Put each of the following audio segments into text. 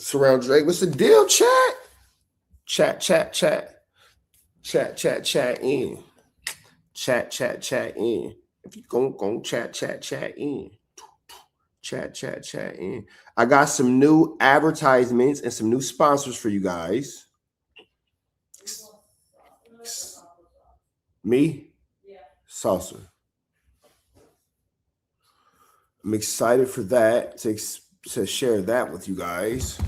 Surround Drake. What's the deal, chat? Chat. Chat in. Chat in. If you go chat in. Chat in. I got some new advertisements and some new sponsors for you guys. Me? Yeah. Salsa. I'm excited for that, to share that with you guys.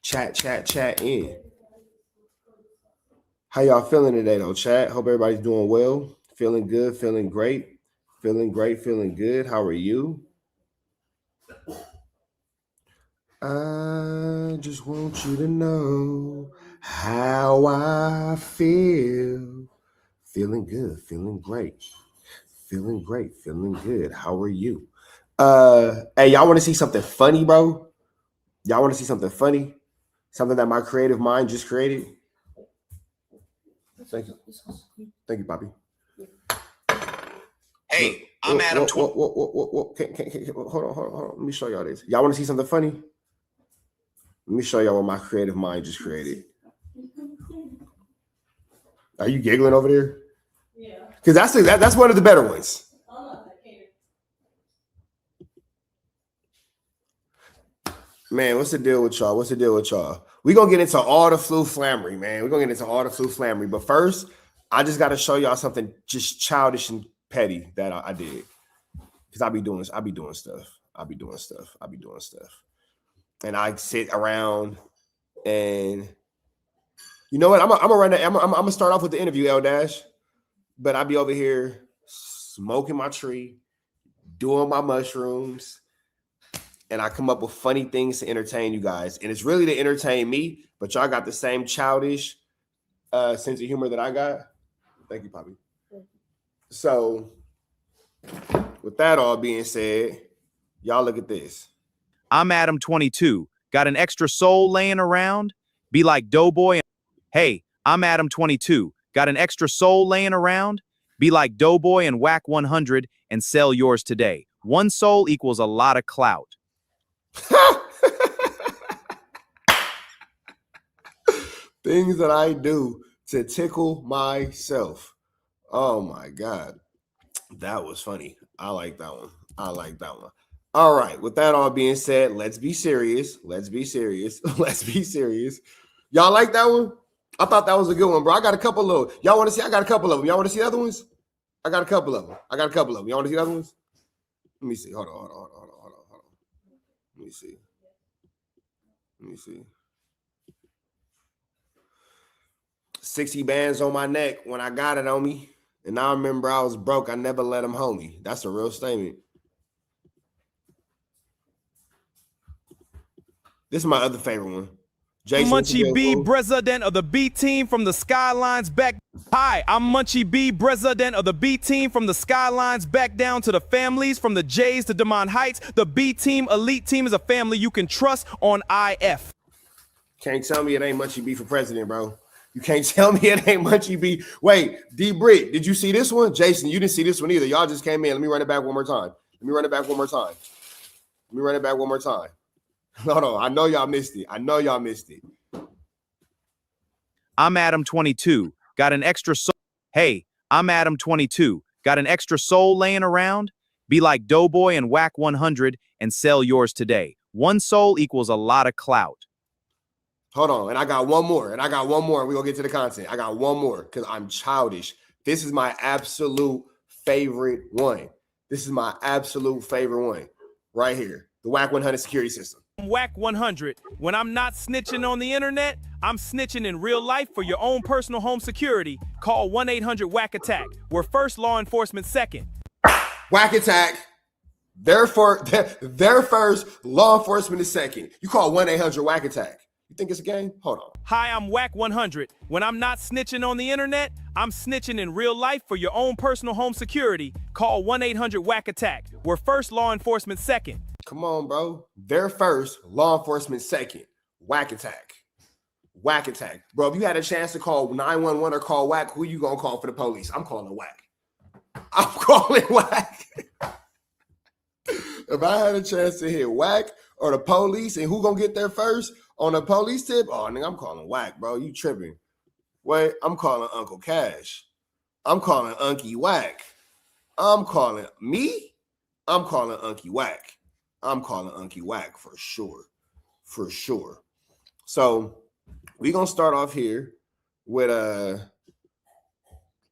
Chat in. How y'all feeling today, though, chat? Hope everybody's doing well. Feeling good, feeling great. Feeling great, feeling good. How are you? I just want you to know how I feel. Feeling good, feeling great. Feeling great, feeling good. How are you? Hey, y'all want to see something funny, bro? Y'all want to see something funny? Something that my creative mind just created? Thank you. Thank you, Poppy. Hey, I'm Adam. Hold on. Let me show y'all this. Y'all want to see something funny? Let me show y'all what my creative mind just created. Are you giggling over there? Yeah. Because that's one of the better ones. Man, what's the deal with y'all? We're going to get into all the flu flammery, man. But first, I just got to show y'all something just childish and petty that I did. Because I be doing stuff. And I sit around and you know what? I'm gonna start off with the interview, L Dash. But I be over here smoking my tree, doing my mushrooms, and I come up with funny things to entertain you guys. And it's really to entertain me, but y'all got the same childish sense of humor that I got. Thank you, Poppy. So, with that all being said, y'all look at this. I'm Adam 22. Got an extra soul laying around? Be like Doughboy. Hey, I'm Adam 22. Got an extra soul laying around? Be like Doughboy and Whack 100 and sell yours today. One soul equals a lot of clout. Things that I do to tickle myself. Oh my God. That was funny. I like that one. All right. With that all being said, let's be serious. Y'all like that one? I thought that was a good one, bro. I got a couple of them. Y'all want to see? I got a couple of them. Y'all want to see other ones? I got a couple of them. Y'all want to see other ones? Let me see. Hold on. Let me see. 60 bands on my neck when I got it on me. And I remember I was broke. I never let them hold me. That's a real statement. This is my other favorite one. Jason, Munchie B, president of the B team from the Skylines back. Hi, I'm Munchie B, president of the B team from the Skylines back down to the families from the Jays to DeMont Heights. The B team, elite team, is a family you can trust on IF. Can't tell me it ain't Munchie B for president, bro. You can't tell me it ain't Munchie B. Wait, D Britt, did you see this one? Jason, you didn't see this one either. Y'all just came in. Let me run it back one more time. Hold on. I know y'all missed it. I'm Adam 22. Got an extra soul. Hey, I'm Adam 22. Got an extra soul laying around? Be like Doughboy and Whack 100 and sell yours today. One soul equals a lot of clout. Hold on. And I got one more. And we're going to get to the content. I got one more because I'm childish. This is my absolute favorite one. Right here. The Whack 100 security system. Whack 100. When I'm not snitching on the internet, I'm snitching in real life for your own personal home security. Call 1-800-WACK-ATTACK. We're first, law enforcement second. Whack Attack. They're first, law enforcement is second. You call 1-800-WACK-ATTACK. You think it's a game? Hold on. Hi, I'm Whack 100. When I'm not snitching on the internet, I'm snitching in real life for your own personal home security. Call 1-800-WACK-ATTACK. We're first, law enforcement second. Come on, bro. They're first, law enforcement second. Whack Attack. Bro, if you had a chance to call 911 or call Whack, who you going to call for the police? I'm calling Whack. If I had a chance to hit Whack or the police, and who gonna get there first on a police tip? Oh, nigga, I'm calling Whack, bro. You tripping? Wait, I'm calling Uncle Cash. I'm calling Unky Whack. I'm calling me. I'm calling Unky Whack. I'm calling Unky Whack for sure. For sure. So we're gonna start off here with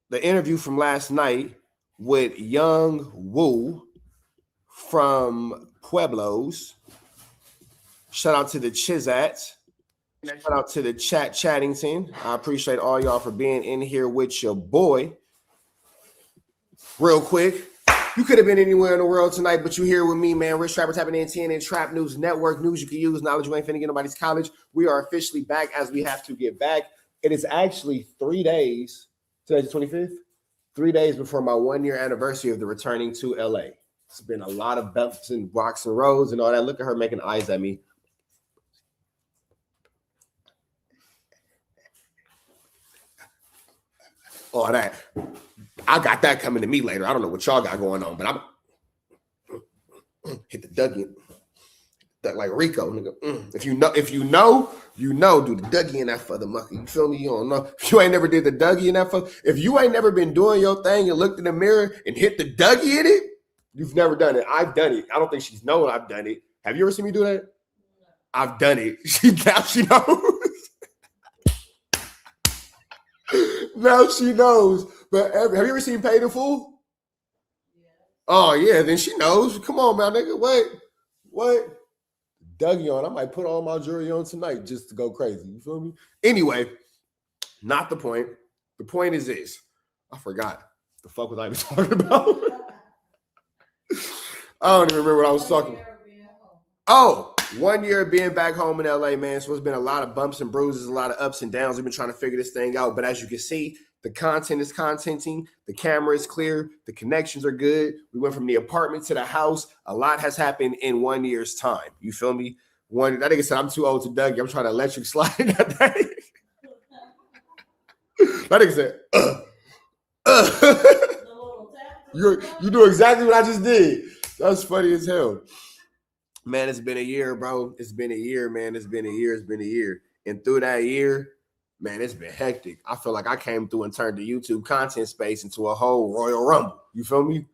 the interview from last night with Young Woo from Pueblos. Shout out to the Chizats. Shout out to the Chattington. I appreciate all y'all for being in here with your boy. Real quick, you could have been anywhere in the world tonight, but you here with me, man. Rich Trapper tapping in TNN Trap News Network. News you can use, knowledge you ain't finna get nobody's college. We are officially back as we have to get back. It is actually 3 days. Today's the 25th. 3 days before my 1 year anniversary of the returning to LA. It's been a lot of bumps and rocks and roads and all that. Look at her making eyes at me. All that. I got that coming to me later. I don't know what y'all got going on, but I'm hit the Dougie. That like Rico, nigga. If you know, do the Dougie in that for the monkey. You feel me? You don't know. If you ain't never did the Dougie in that for, if you ain't never been doing your thing and looked in the mirror and hit the Dougie in it, you've never done it. I've done it. I don't think she's known I've done it. Have you ever seen me do that? I've done it. Now she knows. Now she knows. But have you ever seen Paid in Full? Yeah. Oh, yeah. Then she knows. Come on, man, nigga. Wait. What? Dougie on. I might put all my jewelry on tonight just to go crazy. You feel me? Anyway, not the point. The point is this. I forgot. The fuck was I even talking about? I don't even remember what I was talking about. Oh, 1 year being back home in LA, man. So it's been a lot of bumps and bruises, a lot of ups and downs. We've been trying to figure this thing out. But as you can see, the content is contenting. The camera is clear. The connections are good. We went from the apartment to the house. A lot has happened in 1 year's time. You feel me? That nigga said, I'm too old to Dougie. I'm trying to electric slide that day. That nigga said, You do exactly what I just did. That's funny as hell. Man, it's been a year, bro. It's been a year, man. It's been a year. And through that year, man, it's been hectic. I feel like I came through and turned the YouTube content space into a whole Royal Rumble. You feel me?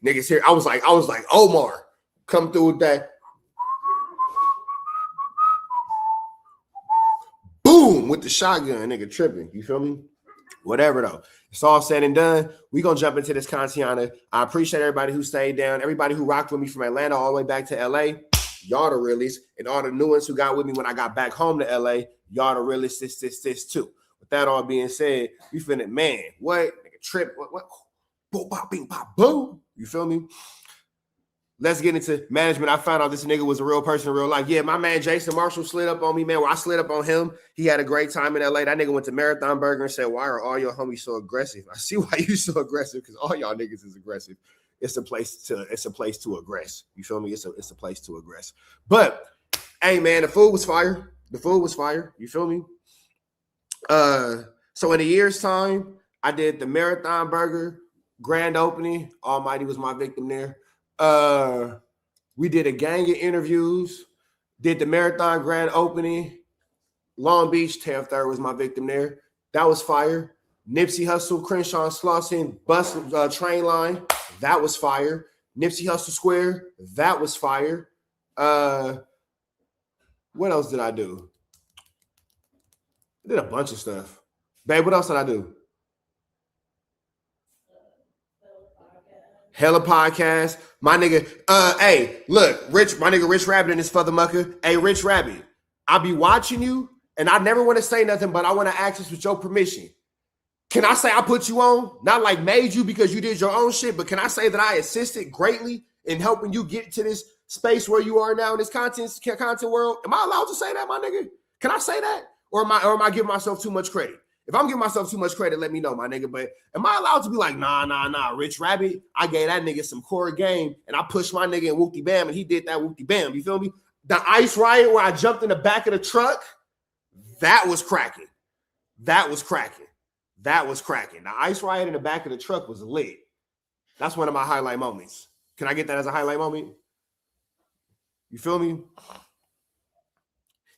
Niggas here. I was like Omar, come through with that. Boom with the shotgun, nigga tripping. You feel me? Whatever though. It's all said and done. We gonna jump into this content. I appreciate everybody who stayed down, everybody who rocked with me from Atlanta all the way back to LA. Y'all the realists, and all the new ones who got with me when I got back home to LA. Y'all the realists, this too. With that all being said, we finna, man, what? Nigga trip, what? Boom, pop, bing, pop, boom. You feel me? Let's get into management. I found out this nigga was a real person in real life. Yeah, my man Jason Marshall slid up on me, man. Well, I slid up on him. He had a great time in LA. That nigga went to Marathon Burger and said, why are all your homies so aggressive? I see why you so aggressive, because all y'all niggas is aggressive. It's a place to aggress. You feel me? It's a place to aggress. But hey, man, the food was fire. You feel me? So in a year's time, I did the Marathon Burger grand opening. Almighty was my victim there. We did a gang of interviews, did the Marathon grand opening. Long Beach, Tail Third was my victim there. That was fire. Nipsey Hussle, Crenshaw, Slauson, bus train line. That was fire. Nipsey Hussle Square. That was fire. What else did I do? I did a bunch of stuff. Babe, what else did I do? Hella podcast. My nigga, hey, look, my nigga Rich Rabbit in this for the mucker. Hey, Rich Rabbit, I be watching you, and I never want to say nothing, but I want to ask this with your permission. Can I say I put you on? Not like made you because you did your own shit, but can I say that I assisted greatly in helping you get to this space where you are now in this content world? Am I allowed to say that, my nigga? Can I say that? Or am I giving myself too much credit? If I'm giving myself too much credit, let me know, my nigga. But am I allowed to be like, nah, Rich Rabbit? I gave that nigga some core game, and I pushed my nigga in Whoopty Bam, and he did that Whoopty Bam. You feel me? The ice riot where I jumped in the back of the truck, that was cracking. The ice riot in the back of the truck was lit. That's one of my highlight moments. Can I get that as a highlight moment? You feel me?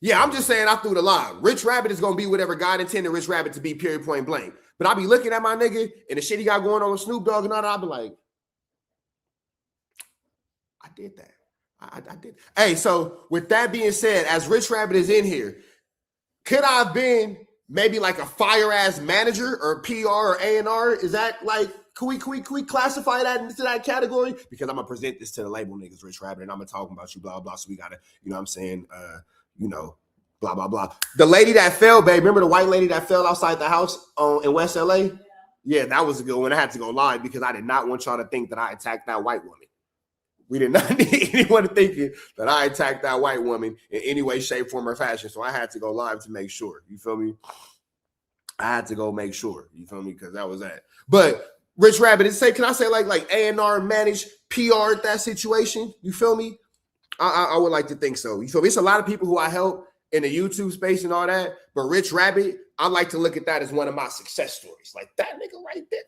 Yeah, I'm just saying I threw the line. Rich Rabbit is going to be whatever God intended Rich Rabbit to be, period, point blank. But I'll be looking at my nigga and the shit he got going on with Snoop Dogg and all that, I'll be like, I did that. I did. Hey, so with that being said, as Rich Rabbit is in here, could I have been maybe like a fire-ass manager or PR or A&R? Is that like, can we classify that into that category? Because I'm going to present this to the label niggas, Rich Rabbit, and I'm going to talk about you, blah, blah. So we got to, you know what I'm saying, blah, blah, blah. The lady that fell, babe, remember the white lady that fell outside the house in West LA? Yeah, that was a good one. I had to go live because I did not want y'all to think that I attacked that white woman. We did not need anyone thinking that I attacked that white woman in any way, shape, form, or fashion. So I had to go live to make sure. You feel me? I had to go make sure. You feel me? Because that was that. But Rich Rabbit, can I say like A&R managed PR at that situation? You feel me? I would like to think so. You feel me? It's a lot of people who I help in the YouTube space and all that. But Rich Rabbit, I like to look at that as one of my success stories. Like that nigga right there.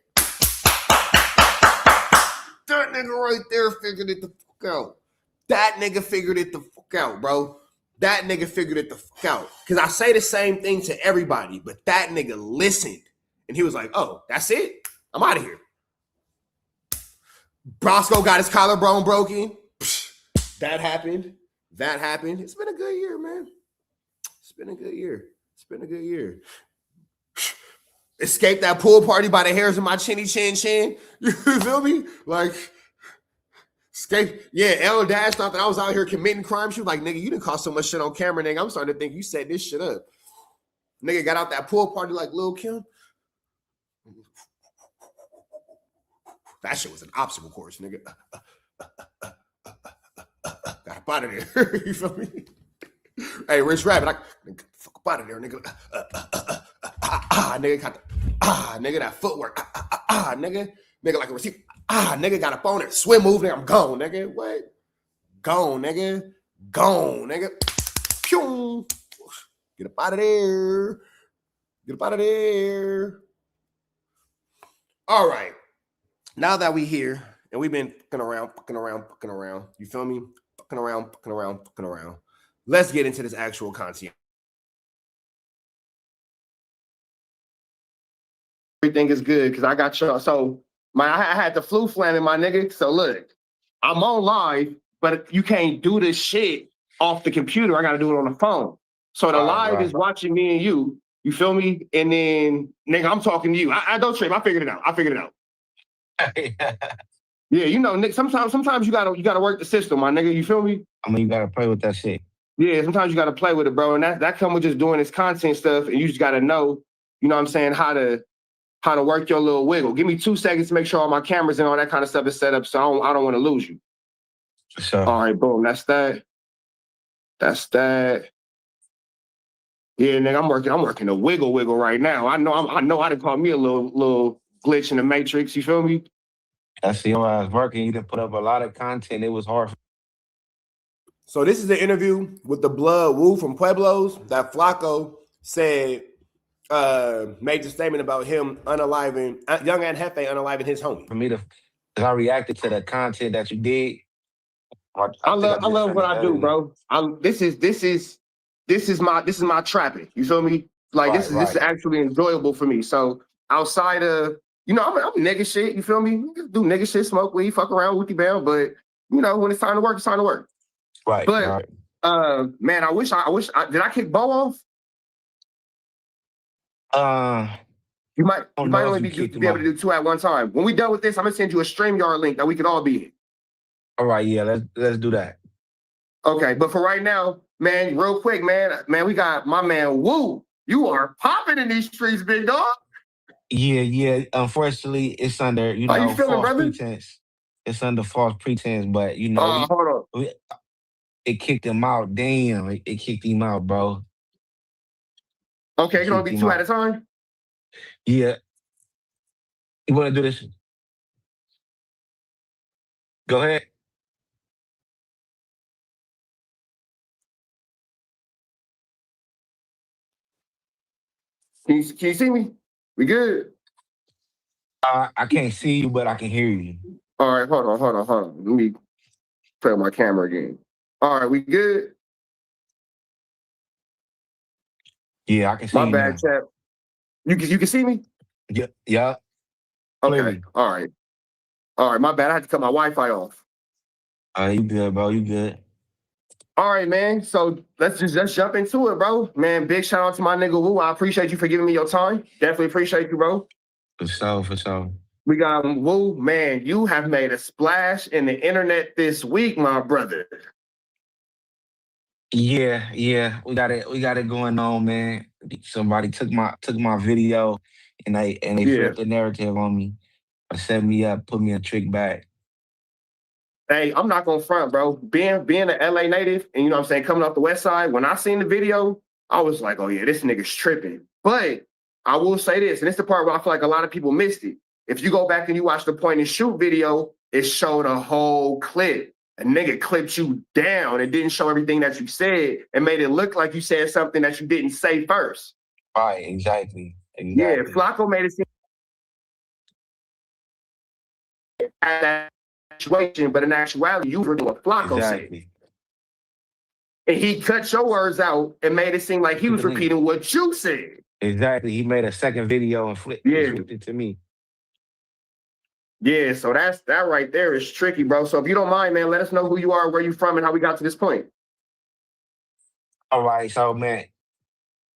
That nigga right there figured it the fuck out. That nigga figured it the fuck out, bro. That nigga figured it the fuck out. Because I say the same thing to everybody, but that nigga listened. And he was like, oh, that's it? I'm out of here. Brosco got his collarbone broken. Psh, that happened. That happened. It's been a good year, man. It's been a good year. It's been a good year. Escaped that pool party by the hairs of my chinny chin chin. You feel me? Like, escape. Yeah, L Dash thought that I was out here committing crime. She was like, nigga, you didn't cause so much shit on camera, nigga. I'm starting to think you set this shit up. Nigga got out that pool party like Lil Kim. That shit was an obstacle course, nigga. Got up out of there. You feel me? Hey, Rich Rabbit, fuck up out of there, nigga. Nigga got nigga that footwork. Nigga like a receiver. Nigga got up on it. Swim move, nigga. I'm gone, nigga. What? Gone, nigga. Gone, nigga. Pew. Get up out of there. Get up out of there. All right. Now that we here and we've been fucking around. You feel me? Fucking around. Let's get into this actual content. Everything is good because I got y'all. So I had the flu flamming, my nigga. So look, I'm on live, but you can't do this shit off the computer. I got to do it on the phone. So the live is watching me and you. You feel me? And then, nigga, I'm talking to you. I don't trip. I figured it out. Yeah, you know, Nick. Sometimes you gotta work the system, my nigga. You feel me? I mean, you gotta play with that shit. Yeah, sometimes you gotta play with it, bro. And that come with just doing this content stuff, and you just gotta know, you know what I'm saying, how to work your little wiggle. Give me 2 seconds to make sure all my cameras and all that kind of stuff is set up, so I don't want to lose you. So all right, boom. That's that. Yeah, nigga, I'm working a wiggle right now. I know I done call me a little glitch in the matrix. You feel me? I see when I was working, you done put up a lot of content. It was hard. So this is the interview with the Blood Woo from Pueblos that Flacco said made the statement about him unaliving Young Jefe unaliving his homie. For me to, because I reacted to the content that you did. I love what I do, bro. This is my trapping. You feel me? Like this is actually enjoyable for me. So outside of, you know, I'm nigga shit. You feel me? Do nigga shit, smoke weed, fuck around, wookie bound. But you know, when it's time to work, it's time to work. Right. But man, I wish did I kick Bo off? You might only be able to do 2 at one time. When we done with this, I'm gonna send you a StreamYard link that we could all be in. All right, yeah, let's do that. Okay, but for right now, man, real quick, man, we got my man Woo. You are popping in these streets, big dog. Yeah. Unfortunately, it's under, you know, how you feeling, false brother? pretense. It's under false pretense, but you know, hold on. It kicked him out. Damn, it kicked him out, bro. Okay, it can only be 2 at a time? Yeah. You want to do this? Go ahead. Can you see me? We good? I can't see you, but I can hear you. All right, hold on. Let me play on my camera again. All right, we good? Yeah, I can see My you bad, now. chap. You can see me? Yeah, yeah, Okay. clearly. All right. All right, my bad. I had to cut my Wi-Fi off. You good, bro? You good? All right, man. So let's jump into it, bro. Man, big shout out to my nigga Woo. I appreciate you for giving me your time. Definitely appreciate you, bro. For sure, for sure. We got Woo. Man, you have made a splash in the internet this week, my brother. Yeah, yeah, we got it going on, man. Somebody took my video and they Yeah. flipped the narrative on me, set me up, put me in a trick bag. Hey, I'm not gonna front, bro. Being an LA native, and you know what I'm saying, coming off the west side, when I seen the video, I was like, oh yeah, this nigga's tripping. But I will say this, and it's the part where I feel like a lot of people missed it. If you go back and you watch the point and shoot video, it showed a whole clip. A nigga clipped you down and didn't show everything that you said and made it look like you said something that you didn't say first. Right, exactly, Yeah, exactly, Flacco made it seem like that situation, but in actuality, you were doing what Flacco said. exactly. And he cut your words out and made it seem like he was What you mean? repeating what you said. Exactly. He made a second video and Yeah. flipped it to me. Yeah, so that right there is tricky, bro. So if you don't mind, man, let us know who you are, where you from, and how we got to this point. All right, so man,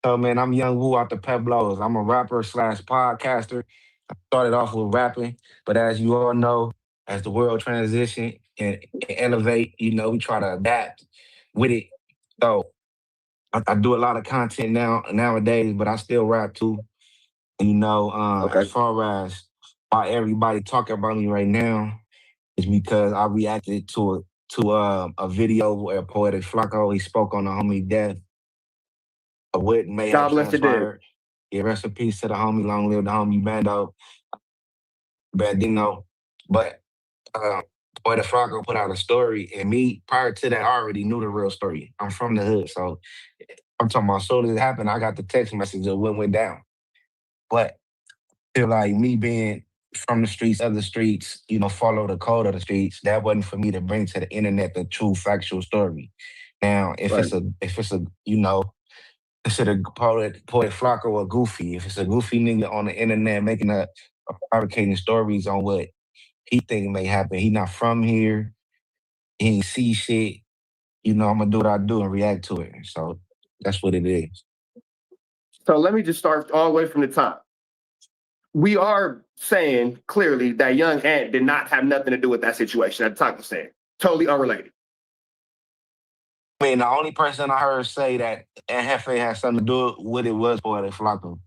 I'm Young Woo out the Peblos. I'm a rapper slash podcaster. I started off with rapping, but as you all know, as the world transition and elevate, you know, we try to adapt with it. So I do a lot of content nowadays, but I still rap too. And, you know, Okay. as far as why everybody talking about me right now is because I reacted to a video where Poetic Flacco he spoke on the homie death of what may have God bless the dead. transpired. Yeah, rest in peace to the homie, long live the homie Bandino. But Poetic Flacco put out a story, and me prior to that, I already knew the real story. I'm from the hood, so I'm talking about as soon as it happened, I got the text message of what went down. But feel like me being from the streets, of the streets, you know, follow the code of the streets, that wasn't for me to bring to the internet the true factual story. Now, Right. if it's a, you know, consider Poet Flocko a goofy. If it's a goofy nigga on the internet making fabricating stories on what he think may happen, he not from here, he ain't see shit, you know, I'm gonna do what I do and react to it. So that's what it is. So let me just start all the way from the top. We are saying clearly that young Ant did not have nothing to do with that situation that Taco said. Totally unrelated. I mean, the only person I heard say that Hefe had something to do with it was Poetic Flocko.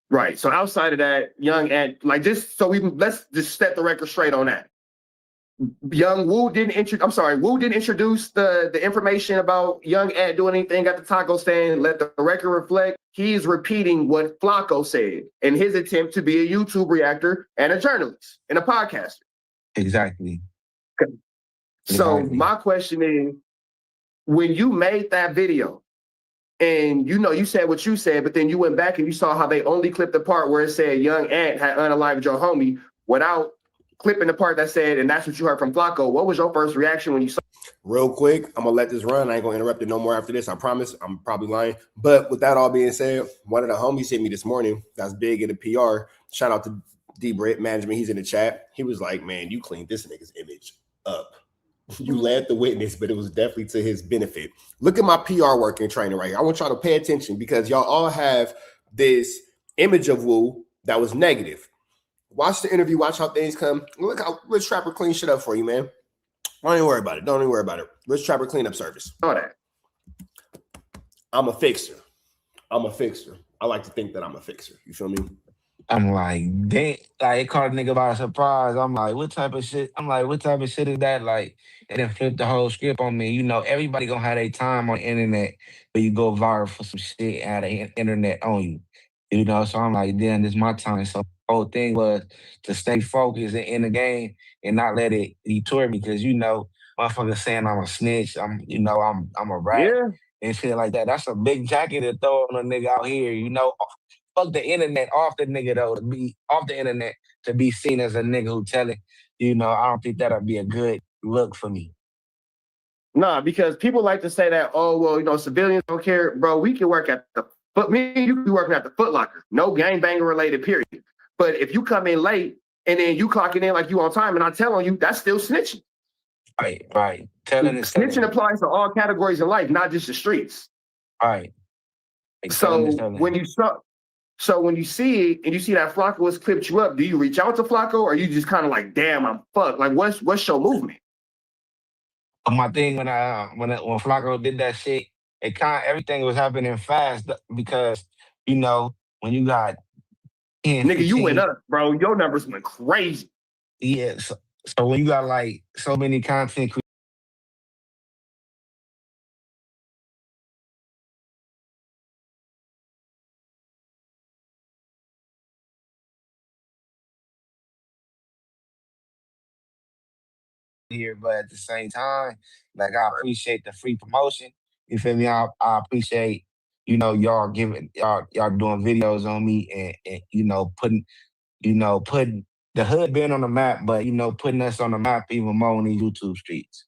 Right. So outside of that, young Ant, like just so let's just set the record straight on that. Young Woo didn't Woo didn't introduce the information about young Ant doing anything at the taco stand. Let the record reflect. He's repeating what Flacco said in his attempt to be a YouTube reactor and a journalist and a podcaster. Exactly. So Exactly. my question is, when you made that video, and you know you said what you said, but then you went back and you saw how they only clipped the part where it said young Ant had unalived your homie without clipping the part that said, and that's what you heard from Flacco. What was your first reaction when you saw? Real quick, I'm gonna let this run. I ain't gonna interrupt it no more after this. I promise. I'm probably lying. But with that all being said, one of the homies hit me this morning. That's big in the PR. Shout out to D Britt Management. He's in the chat. He was like, "Man, you cleaned this nigga's image up. You led the witness, but it was definitely to his benefit." Look at my PR work and training right here. I want y'all to pay attention because y'all all have this image of Woo that was negative. Watch the interview, watch how things come. Look how Rich Trapper clean shit up for you, man. Don't even worry about it. Don't even worry about it. Rich Trapper cleanup service. All that. I'm a fixer. I like to think that I'm a fixer. You feel me? I'm like, dang, like it caught a nigga by surprise. I'm like, what type of shit? I'm like, what type of shit is that? Like, they didn't flip the whole script on me. You know, everybody gonna have their time on the internet where you go viral for some shit out of the internet on you. You know, so I'm like, damn, this is my time. So the whole thing was to stay focused and in the game and not let it detour me because you know, motherfuckers saying I'm a snitch. I'm a rat and shit like that. That's a big jacket to throw on a nigga out here. You know, fuck the internet off the nigga though to be off the internet to be seen as a nigga who telling, You know, I don't think that'll be a good look for me. Nah, because people like to say that, oh, well, you know, civilians don't care. Bro, we can work at the but me and you can be working at the Foot Locker. No gangbanger related, period. But if you come in late and then you clocking in like you on time and I tell on you, that's still snitching. Right. Telling is Snitching telling. applies to all categories in life, not just the streets. Right. So Telling is telling. when you see it and you see that Flacco has clipped you up, do you reach out to Flacco or are you just kind of like, damn, I'm fucked? Like, what's your movement? My thing when Flacco did that shit, everything was happening fast because you know when you got 10, Nigga, you went 15, up, bro. Your numbers went crazy. yeah. So when you got like so many content here, but at the same time, like I appreciate the free promotion. You feel me? I appreciate, you know, y'all doing videos on me and putting the hood being on the map, but you know, putting us on the map even more on these YouTube streets.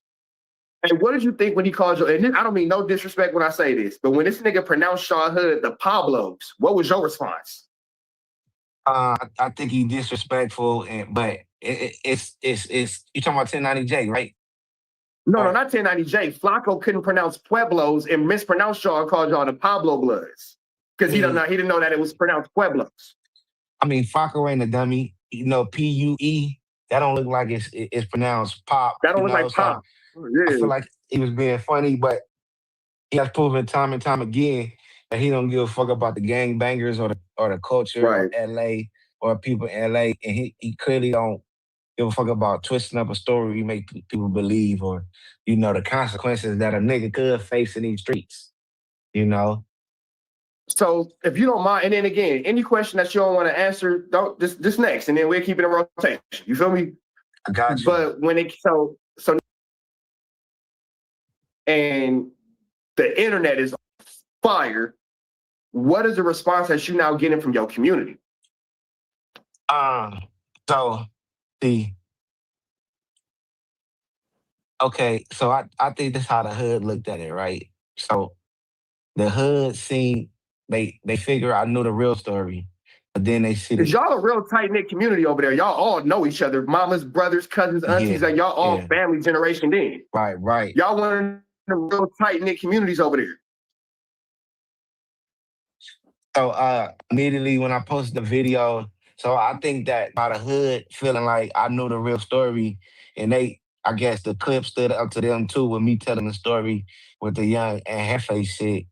And what did you think when he called you? And I don't mean no disrespect when I say this, but when this nigga pronounced Shaw Hood the Pablos, what was your response? I think he disrespectful, but it's you talking about 1090J, right? No, not 1090J. Flacco couldn't pronounce Pueblos and mispronounced y'all and called y'all the Pablo Bloods. Because he didn't know that it was pronounced Pueblos. I mean, Flacco ain't a dummy. You know, PUE, that don't look like it's pronounced pop. That don't look like pop. I feel like he was being funny, but he has proven time and time again that he don't give a fuck about the gangbangers or the culture of LA or people in LA. And he clearly don't give a fuck about twisting up a story you make people believe or, you know, the consequences that a nigga could face in these streets, you know? So if you don't mind, and then again, any question that you don't want to answer, don't this next, and then we'll keep it in rotation. You feel me? I got you. But when it so and the internet is fire, what is the response that you now getting from your community? So I think that's how the hood looked at it, right? So the hood seen they figure I knew the real story, but then they see Cause y'all a real tight-knit community over there. Y'all all know each other. Mamas, brothers, cousins, aunties, like y'all all family generation then. Right. Y'all one of the real tight-knit communities over there. So immediately when I posted the video, so I think that by the hood feeling like I knew the real story, and I guess the clip stood up to them too with me telling the story with the young and Hefe shit.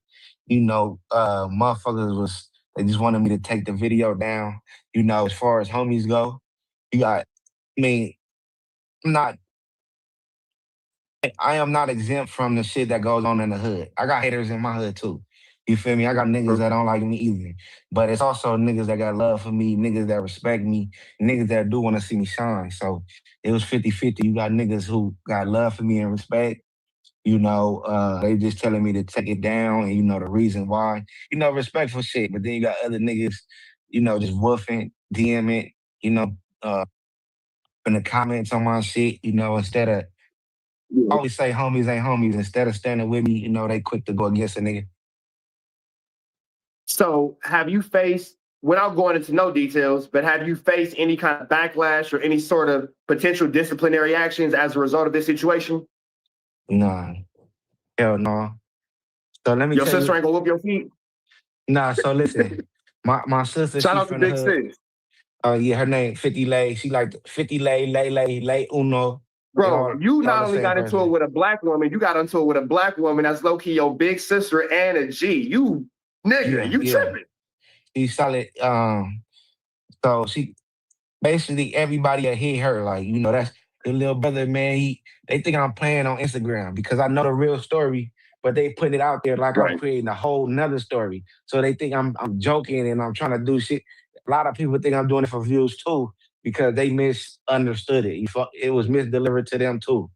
You know, motherfuckers they just wanted me to take the video down. You know, as far as homies go, I am not exempt from the shit that goes on in the hood. I got haters in my hood too. You feel me? I got niggas that don't like me either. But it's also niggas that got love for me, niggas that respect me, niggas that do want to see me shine. So it was 50-50. You got niggas who got love for me and respect. You know, they just telling me to take it down and you know the reason why. You know, respectful shit. But then you got other niggas, you know, just woofing, DMing, you know, in the comments on my shit, you know, instead of always say homies ain't homies. Instead of standing with me, you know, they quick to go against a nigga. So have you faced, without going into no details, but have you faced any kind of backlash or any sort of potential disciplinary actions as a result of this situation? Nah. Hell no. So let me your sister ain't gonna whoop your feet? Nah, so listen. My sister, shout out to Big Sis. Yeah, her name 50 Lay. She like 50 Lay Uno. Bro, you not only got into it with a black woman, you got into it with a black woman that's low-key your big sister and a G. You nigga, you tripping. She's solid. So she basically everybody that hit her, like, you know, that's the little brother, man. They think I'm playing on Instagram because I know the real story, but they put it out there like I'm creating a whole nother story. So they think I'm joking and I'm trying to do shit. A lot of people think I'm doing it for views too because they misunderstood it. It was misdelivered to them too.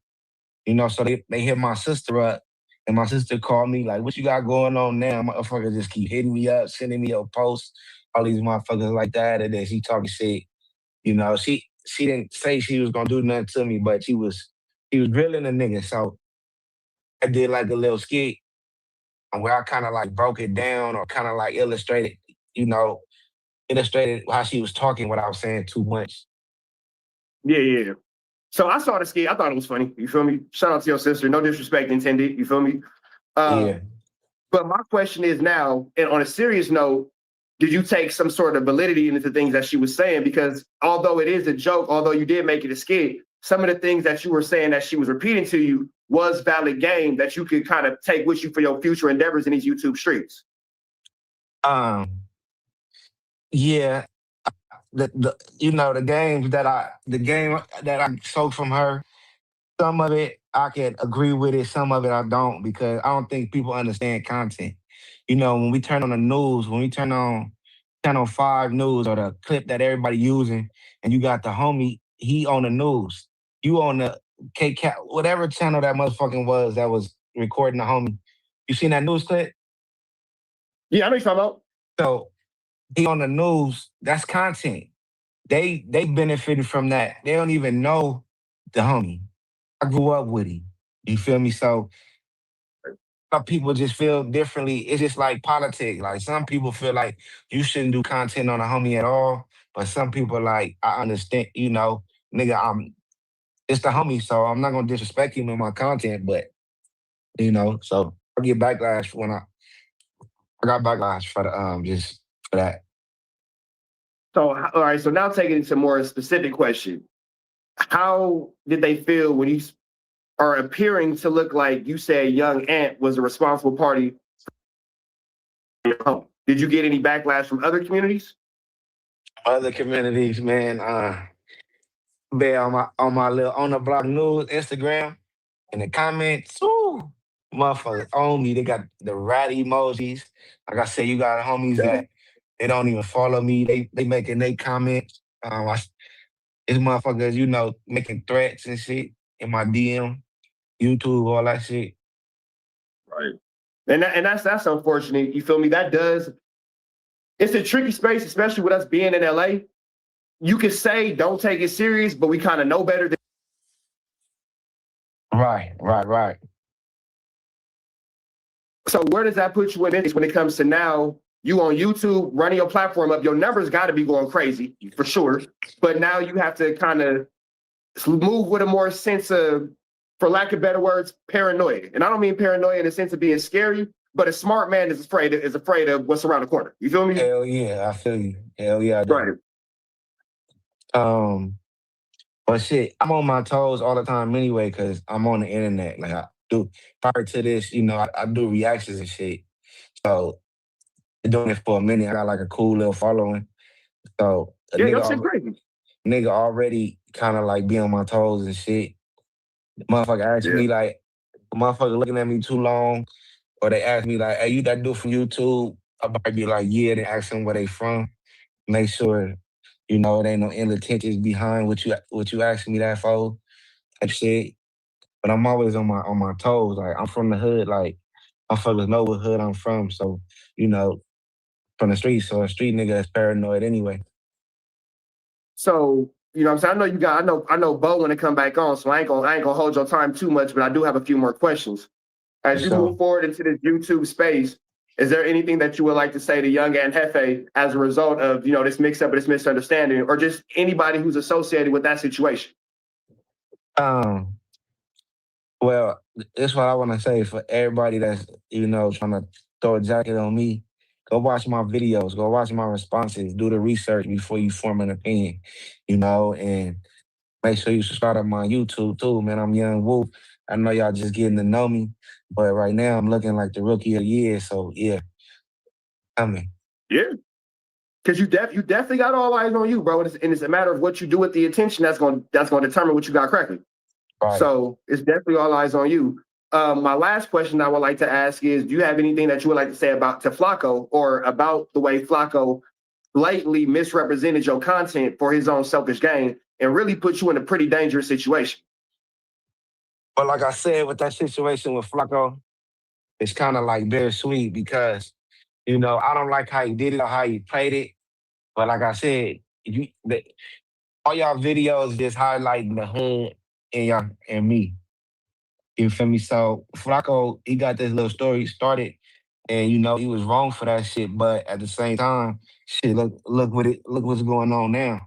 You know, so they hit my sister up and my sister called me like, what you got going on now? Motherfuckers just keep hitting me up, sending me your posts, all these motherfuckers like that. And then she talking shit. You know, she didn't say she was gonna do nothing to me, but she was drilling a nigga. So I did like a little skit where I kind of like broke it down or kind of like you know, illustrated how she was talking without saying too much. Yeah. So I saw the skit. I thought it was funny. You feel me? Shout out to your sister. No disrespect intended. You feel me? Yeah. But my question is now, and on a serious note, did you take some sort of validity into the things that she was saying? Because although it is a joke, although you did make it a skit, some of the things that you were saying that she was repeating to you was valid game that you could kind of take with you for your future endeavors in these YouTube streets. Um, yeah. The game that I soaked from her, some of it I can agree with it, some of it I don't, because I don't think people understand content. You know, when we turn on the news, when we turn on Channel 5 News or the clip that everybody using, and you got the homie, he on the news. You on the K-Cat, whatever channel that motherfucking was that was recording the homie. You seen that news clip? Yeah, I know you're talking about. So he on the news, that's content. They benefited from that. They don't even know the homie. I grew up with him. You feel me? So some people just feel differently. It's just like politics. Like some people feel like you shouldn't do content on a homie at all. But some people like, I understand, nigga, it's the homie, so I'm not gonna disrespect him in my content, but so I get backlash when I got backlash for the just for that. So, all right. So now taking it to more specific question. How did they feel when you are appearing to look like you said young Ant was a responsible party in your home? Did you get any backlash from other communities? Other communities, man, be on my little on the block news Instagram in the comments, ooh, motherfuckers on me. They got the rat emojis. Like I said, you got homies that they don't even follow me. They making they comments. It's motherfuckers, making threats and shit in my DM, YouTube, all that shit. Right. And that's unfortunate. You feel me? It's a tricky space, especially with us being in LA. You could say don't take it serious, but we kind of know better than. Right. So where does that put you in this when it comes to now you on YouTube running your platform up? Your numbers got to be going crazy for sure, but now you have to kind of move with a more sense of, for lack of better words, paranoia. And I don't mean paranoia in the sense of being scary, but a smart man is afraid of what's around the corner. You feel me? Hell yeah, I feel you. Hell yeah, I do. Right. But shit, I'm on my toes all the time anyway, because I'm on the internet. Like I do prior to this, I do reactions and shit. So been doing it for a minute. I got like a cool little following. So Yeah, your shit crazy. Nigga already kind of like be on my toes and shit. Motherfucker ask me like, motherfucker looking at me too long, or they ask me like, hey, you that dude from YouTube? I might be like, yeah, they ask them where they from. Make sure, it ain't no ill intentions behind what you asking me that for, type shit. But I'm always on my toes. Like I'm from the hood, like motherfuckers know what hood I'm from. So, from the streets. So a street nigga is paranoid anyway. So, what I'm saying? I know Bo want to come back on, so I ain't gonna hold your time too much, but I do have a few more questions. As you move forward into this YouTube space, is there anything that you would like to say to Young and Hefe as a result of, this mix up or this misunderstanding, or just anybody who's associated with that situation? Well, that's what I want to say for everybody that's, trying to throw a jacket on me. Go watch my videos, go watch my responses, do the research before you form an opinion, and make sure you subscribe to my YouTube too, man. I'm Young Woo. I know y'all just getting to know me, but right now I'm looking like the rookie of the year. So yeah, Yeah, because you definitely got all eyes on you, bro. And it's a matter of what you do with the attention that's going to determine what you got cracking. Right. So it's definitely all eyes on you. My last question I would like to ask is, do you have anything that you would like to say to Flacko, or about the way Flacko blatantly misrepresented your content for his own selfish gain and really put you in a pretty dangerous situation? But like I said, with that situation with Flacko, it's kind of like bittersweet because, I don't like how he did it or how he played it. But like I said, all y'all videos just highlighting the hood and y'all and me. You feel me? So Flacco, he got this little story started, and he was wrong for that shit. But at the same time, shit, look what's going on now.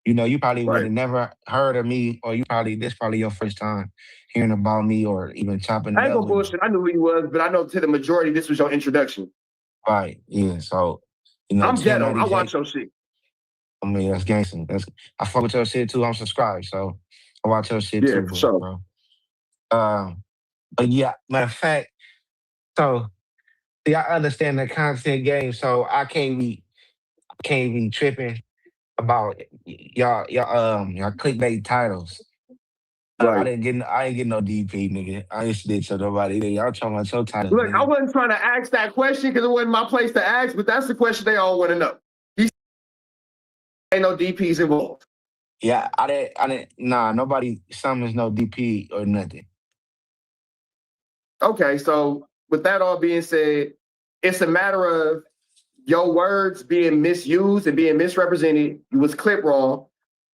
You probably would Right. have never heard of me, or this probably your first time hearing about me, or even chopping I it ain't up gonna with me. bullshit. I knew who he was, but I know to the majority this was your introduction. Right? Yeah. So I'm ghetto. 1090 I watch Jake. your shit. I mean, that's gangster. I fuck with your shit too. I'm subscribed, so I watch your shit Yeah, too, for sure. bro. But yeah, matter of fact, so see, I understand the content game, so I can't be tripping about y'all clickbait titles. I Right. didn't get no DP, nigga. I ain't snitch to nobody. Y'all talking about your titles, Look, I nigga. wasn't trying to ask that question because it wasn't my place to ask, but that's the question they all want to know. He ain't no DPs involved. Yeah, nah, nobody summons no DP or nothing. Okay, so with that all being said, it's a matter of your words being misused and being misrepresented. You was clip wrong.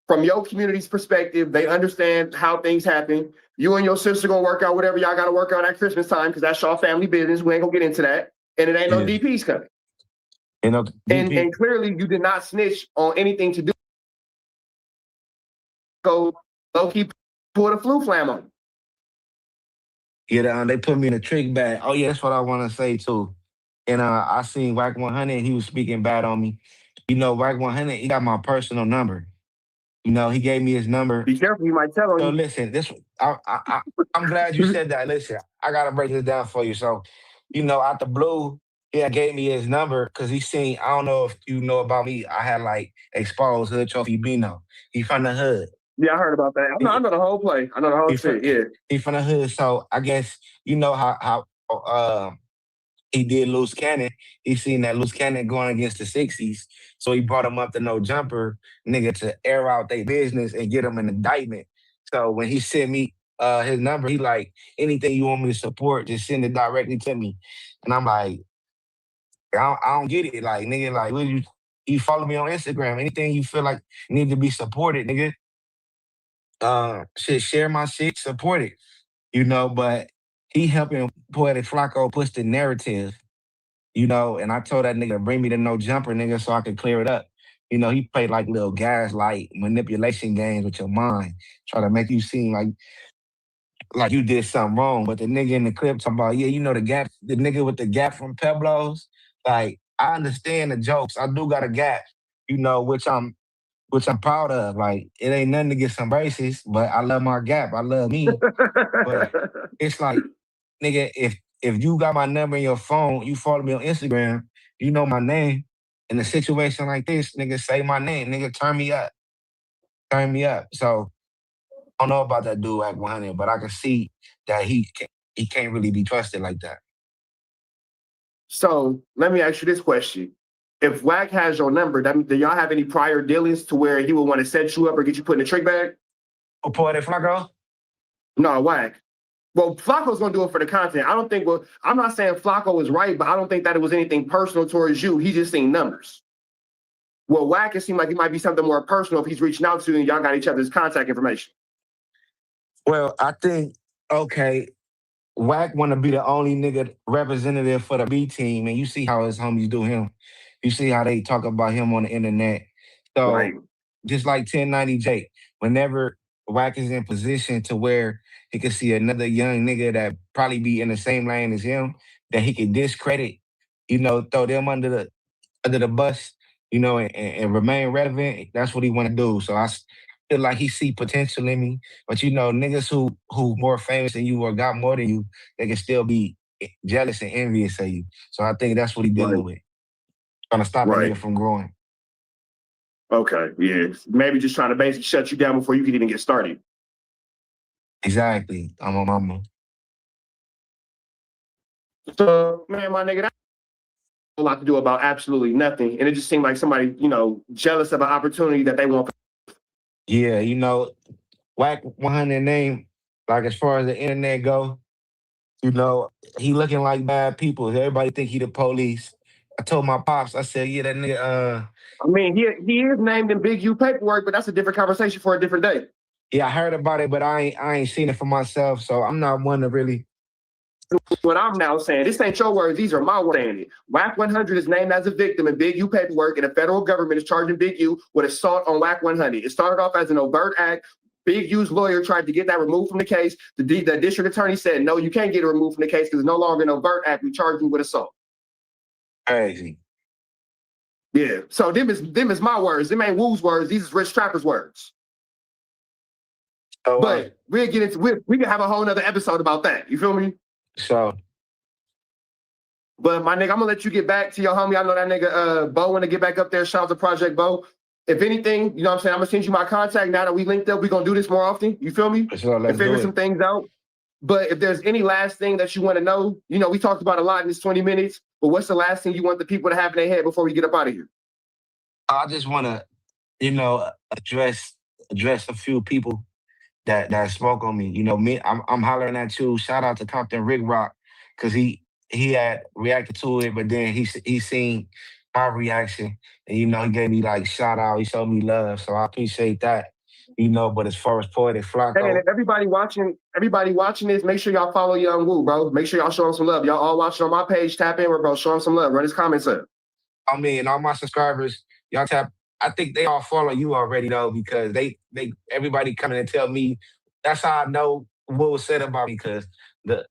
From your community's perspective, they understand how things happen. You and your sister gonna work out whatever y'all gotta work out at Christmas time because that's y'all family business. We ain't gonna get into that. And it ain't no Yeah. DPs coming. DP. And clearly you did not snitch on anything to do. Go low key pull the flu flam on. Yeah, they put me in a trick bag. Oh yeah, that's what I want to say too. And I seen Whack 100. He was speaking bad on me. Whack 100. He got my personal number. He gave me his number. Be careful, he might tell on So you. listen, I'm glad you said that. Listen, I gotta break this down for you. So, out the blue, he gave me his number because he seen. I don't know if you know about me. I had like exposed Hood Trophy Bino. He from the hood. Yeah, I heard about that. I know the whole play. I know the whole He from shit. Yeah. he from the hood. So I guess how he did Loose Cannon. He seen that Loose Cannon going against the 60s. So he brought him up to No Jumper, nigga, to air out their business and get him an indictment. So when he sent me his number, he like, anything you want me to support, just send it directly to me. And I'm like, I don't get it. Like, nigga, like, what you follow me on Instagram. Anything you feel like need to be supported, nigga, share my shit, support it. But he helping Poetic Flacco push the narrative. And I told that nigga to bring me to No Jumper, nigga, so I could clear it up. He played like little gaslight manipulation games with your mind, try to make you seem like you did something wrong. But the nigga in the clip talking about, yeah, the gap, the nigga with the gap from Peblos. Like, I understand the jokes. I do got a gap, which I'm proud of. Like, it ain't nothing to get some braces, but I love my gap. I love me. But it's like, nigga, if you got my number in your phone, you follow me on Instagram, you know my name. In a situation like this, nigga, say my name, nigga, turn me up. Turn me up. So I don't know about that dude at 100, but I can see that he can't really be trusted like that. So let me ask you this question. If Wack has your number, do y'all have any prior dealings to where he would want to set you up or get you put in a trick bag? Oh, Poetic Flacco? No, Wack. Well, Flacco's gonna do it for the content. I'm not saying Flacco is right, but I don't think that it was anything personal towards you. He just seen numbers. Well, Wack, it seemed like it might be something more personal if he's reaching out to you and y'all got each other's contact information. Well, I think, okay, Wack want to be the only nigga representative for the B team, and you see how his homies do him. You see how they talk about him on the internet. Right. So just like 1090 Jake, whenever Wack is in position to where he can see another young nigga that probably be in the same lane as him, that he can discredit, throw them under the bus, and remain relevant. That's what he want to do. So I feel like he see potential in me. But niggas who more famous than you or got more than you, they can still be jealous and envious of you. So I think that's what he dealing with. Trying to stop a Right. nigga from growing. Okay, yeah. Maybe just trying to basically shut you down before you could even get started. Exactly. I'm a mama. So, man, my nigga, that's a lot to do about absolutely nothing. And it just seemed like somebody, jealous of an opportunity that they want. Yeah, Wack 100 name, like as far as the internet go, he looking like bad people. Everybody think he the police. I told my pops, I said, yeah, that nigga, I mean, he is named in Big U paperwork, but that's a different conversation for a different day. yeah, I heard about it, but I ain't seen it for myself, so I'm not one to really. What I'm now saying, this ain't your words, these are my words saying it. WAC 100 is named as a victim in Big U paperwork, and the federal government is charging Big U with assault on WAC 100. It started off as an overt act. Big U's lawyer tried to get that removed from the case. The district attorney said, no, you can't get it removed from the case because it's no longer an overt act. We charge you with assault. Crazy. Yeah. So them is my words. Them ain't Woo's words. These is Rich Trapper's words. So, but we'll get into we can have a whole nother episode about that. You feel me? So. But my nigga, I'm gonna let you get back to your homie. I know that nigga Bo want to get back up there. Shout out to Project Bo. If anything, you know what I'm saying, I'm gonna send you my contact now that we linked up. We're gonna do this more often. You feel me? So and figure some things out. But if there's any last thing that you want to know, you know, we talked about a lot in this 20 minutes, but what's the last thing you want the people to have in their head before we get up out of here? I just want to, you know, address a few people that spoke on me. You know, I'm hollering at you. Shout out to Compton Rick Rock, because he had reacted to it, but then he seen my reaction, and you know, he gave me like shout out. He showed me love, so I appreciate that. You know, but as far as Poetic Flacco, hey, and if everybody watching this, make sure y'all follow Young Woo, bro. Make sure y'all show him some love. Y'all all watching on my page. Tap in, bro. Show him some love. Run his comments up. I mean, all my subscribers, y'all tap. I think they all follow you already though, because they everybody coming and tell me. That's how I know what was said about me, because the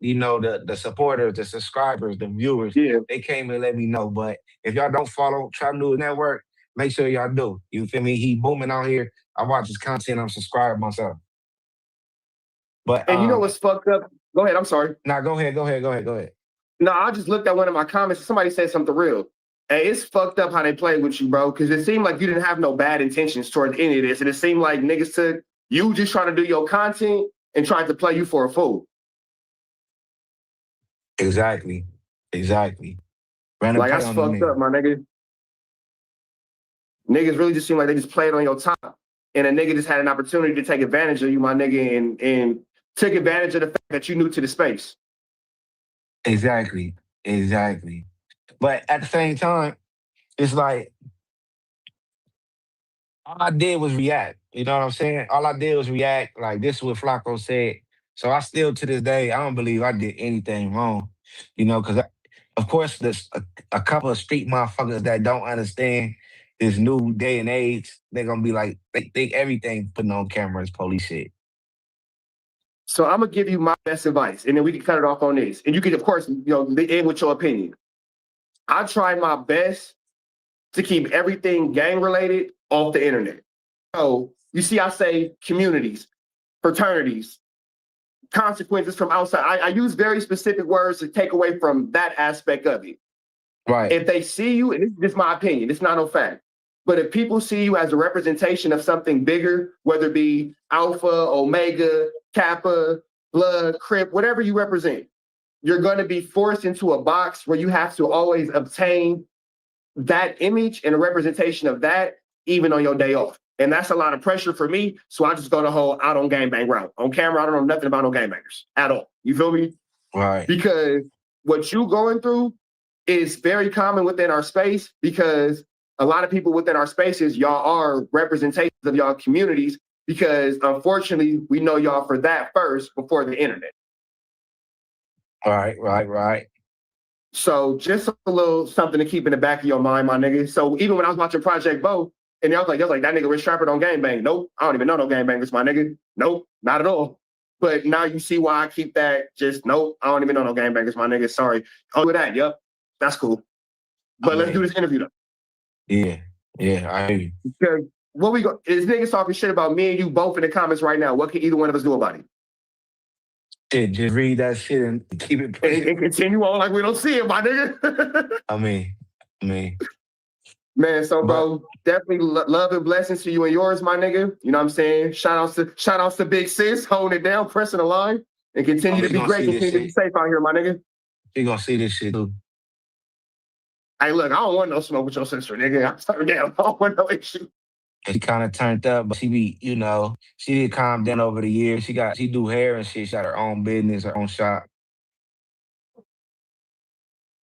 supporters, the subscribers, the viewers, yeah, they came and let me know. But if y'all don't follow Trap News Network, make sure y'all do. You feel me? He booming out here. I watch his content. I'm subscribed myself. But and you know what's fucked up? Go ahead. I'm sorry. Nah, go ahead. No, I just looked at one of my comments. Somebody said something real. Hey, it's fucked up how they played with you, bro, because it seemed like you didn't have no bad intentions towards any of this. And it seemed like niggas took you just trying to do your content and tried to play you for a fool. Exactly. Like, that's fucked up, my nigga. Niggas really just seem like they just played on your top. And a nigga just had an opportunity to take advantage of you, my nigga, and took advantage of the fact that you new to the space. Exactly. But at the same time, it's like, all I did was react. You know what I'm saying? All I did was react. Like, this is what Flacco said. So I still, to this day, I don't believe I did anything wrong. You know, because, of course, there's a couple of street motherfuckers that don't understand this new day and age. They're going to be like, they think everything putting on camera is police shit. So I'm going to give you my best advice, and then we can cut it off on this. And you can, of course, you know, end with your opinion. I try my best to keep everything gang-related off the internet. So you see, I say communities, fraternities, consequences from outside. I use very specific words to take away from that aspect of it. Right. If they see you, and this is just my opinion, it's not no fact, but if people see you as a representation of something bigger, whether it be Alpha, Omega, Kappa, Blood, Crip, whatever you represent, you're going to be forced into a box where you have to always obtain that image and a representation of that, even on your day off. And that's a lot of pressure for me. So I just go the whole I don't gangbang route. On camera, I don't know nothing about no gangbangers at all. You feel me? Right. Because what you going through is very common within our space, because a lot of people within our spaces, y'all are representations of y'all communities, because unfortunately, we know y'all for that first before the internet. Right. So just a little something to keep in the back of your mind, my nigga. So even when I was watching Project Bo, and y'all was like, that nigga Rich Trapper don't gangbang. Nope, I don't even know no gangbangers, my nigga. Nope, not at all. But now you see why I keep that. Just nope, I don't even know no gangbangers, my nigga. Sorry. Oh, with that, yep, that's cool. But let's do this interview though. Yeah, I hear you. Because what we go is niggas talking shit about me and you both in the comments right now. What can either one of us do about it? Shit, just read that shit and keep it pushing. And continue on like we don't see it, my nigga. I mean. Man, so bro, definitely love and blessings to you and yours, my nigga. You know what I'm saying? Shout outs to Big Sis, holding it down, pressing the line, and continue to be great, continue to be safe out here, my nigga. You gonna see this shit too. Hey, look, I don't want no smoke with your sister, nigga. I'm sorry, damn, I don't want no issue. She kind of turned up, but she be, you know, she did calm down over the years. She do hair and shit. She got her own business, her own shop.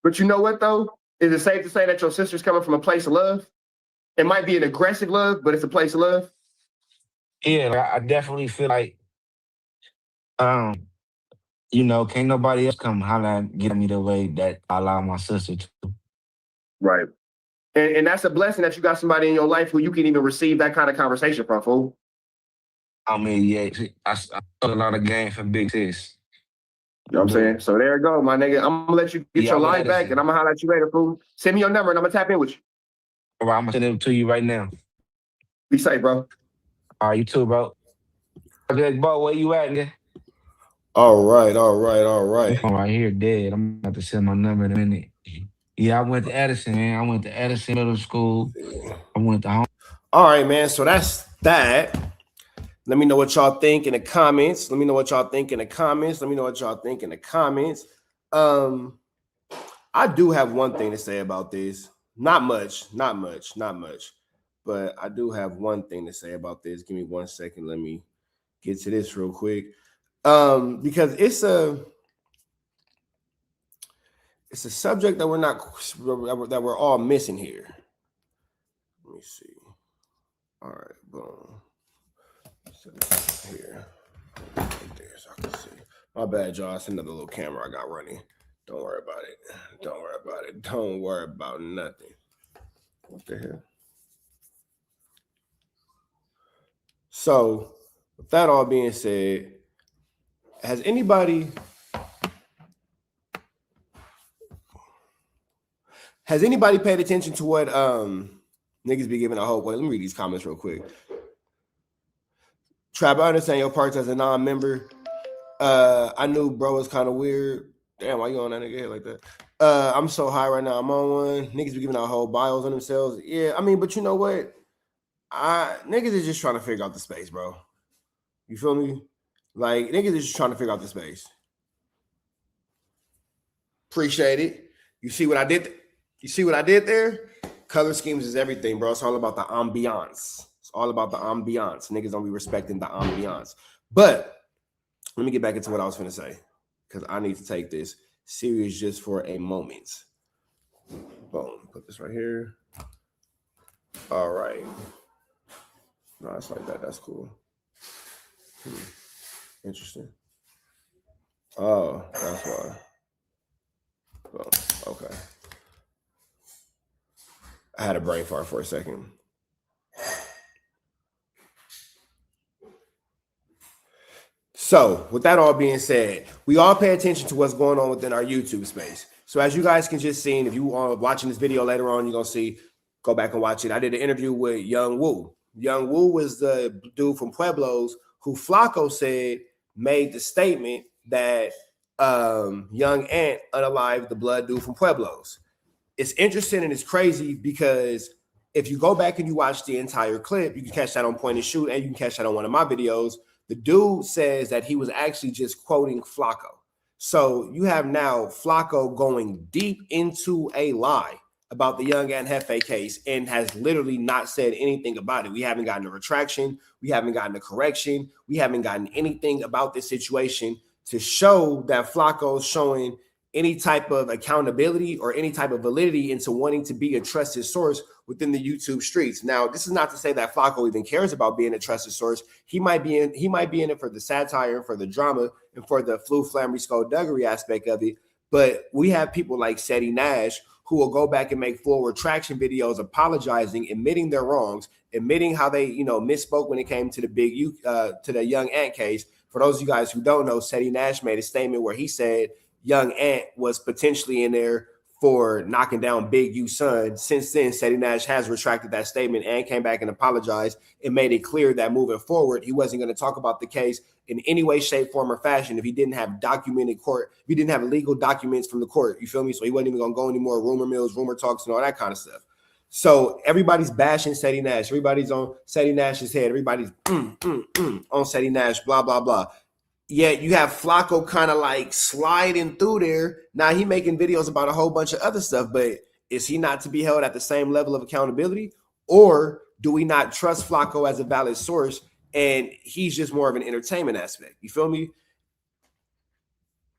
But you know what though? Is it safe to say that your sister's coming from a place of love? It might be an aggressive love, but it's a place of love. Yeah, like, I definitely feel like um, can't nobody else come holler and get me the way that I allow my sister to. Right. And that's a blessing that you got somebody in your life who you can even receive that kind of conversation from, fool. I mean, yeah, I took a lot of game for Big Sis. You know what I'm saying? So there you go, my nigga. I'm gonna let you get Yeah, your I'm life back, and I'm gonna holler at you later, fool. Send me your number, and I'm gonna tap in with you. All right, I'm gonna send it to you right now. Be safe, bro. All right, you too, bro. Okay, Bo, where you at, nigga? All right. I'm right here, dead. I'm about to send my number in a minute. Yeah, I went to Edison, man. I went to Edison Middle School. I went to home. All right, man. So that's that. Let me know what y'all think in the comments. I do have one thing to say about this. Not much. But I do have one thing to say about this. Give me 1 second. Let me get to this real quick. Because it's a subject that we're all missing here. Let me see. All right, boom. Here. Right there, so I can see. My bad, y'all. It's another little camera I got running. Don't worry about it. Don't worry about nothing. What the hell? So, with that all being said, has anybody paid attention to what niggas be giving a hope? Wait, let me read these comments real quick. Trap, I understand your parts as a non-member. I knew bro was kind of weird. Damn, why you on that nigga head like that? I'm so high right now. I'm on one. Niggas be giving out whole bios on themselves. Yeah, I mean, but you know what? Niggas is just trying to figure out the space, bro. You feel me? Like, niggas is just trying to figure out the space. Appreciate it. You see what I did? You see what I did there? Color schemes is everything, bro. It's all about the ambiance. It's all about the ambiance. Niggas don't be respecting the ambiance. But let me get back into what I was finna say, because I need to take this serious just for a moment. Boom. Put this right here. All right. No, it's like that. That's cool. Interesting. Oh, that's why. Boom. Okay. I had a brain fart for a second. So, with that all being said, we all pay attention to what's going on within our YouTube space. So, as you guys can just see, if you are watching this video later on, you're going to see, go back and watch it. I did an interview with Young Woo. Young Woo was the dude from Pueblos who Flacco said made the statement that Young Ant unalived the blood dude from Pueblos. It's interesting and it's crazy because if you go back and you watch the entire clip, you can catch that on Point and Shoot, and you can catch that on one of my videos. The dude says that he was actually just quoting Flacco. So you have now Flacco going deep into a lie about the Young Ant Hefe case and has literally not said anything about it. We haven't gotten a retraction. We haven't gotten a correction. We haven't gotten anything about this situation to show that Flacco is showing any type of accountability or any type of validity into wanting to be a trusted source within the YouTube streets. Now, this is not to say that Flacco even cares about being a trusted source. He might be in it for the satire and for the drama and for the flu flammery skullduggery aspect of it. But we have people like Seti Nash who will go back and make full retraction videos, apologizing, admitting their wrongs, admitting how they, misspoke when it came to the Young Ant case. For those of you guys who don't know, Seti Nash made a statement where he said Young Ant was potentially in there for knocking down Big U's son. Since then, Seti Nash has retracted that statement and came back and apologized and made it clear that moving forward, he wasn't going to talk about the case in any way, shape, form, or fashion if he didn't have documented court, if he didn't have legal documents from the court. You feel me? So he wasn't even going to go any more rumor mills, rumor talks, and all that kind of stuff. So everybody's bashing Seti Nash. Everybody's on Seti Nash's head. Everybody's on Seti Nash, blah, blah, blah. Yet you have Flacco kind of like sliding through there. Now he making videos about a whole bunch of other stuff, but is he not to be held at the same level of accountability? Or do we not trust Flacco as a valid source and he's just more of an entertainment aspect? You feel me?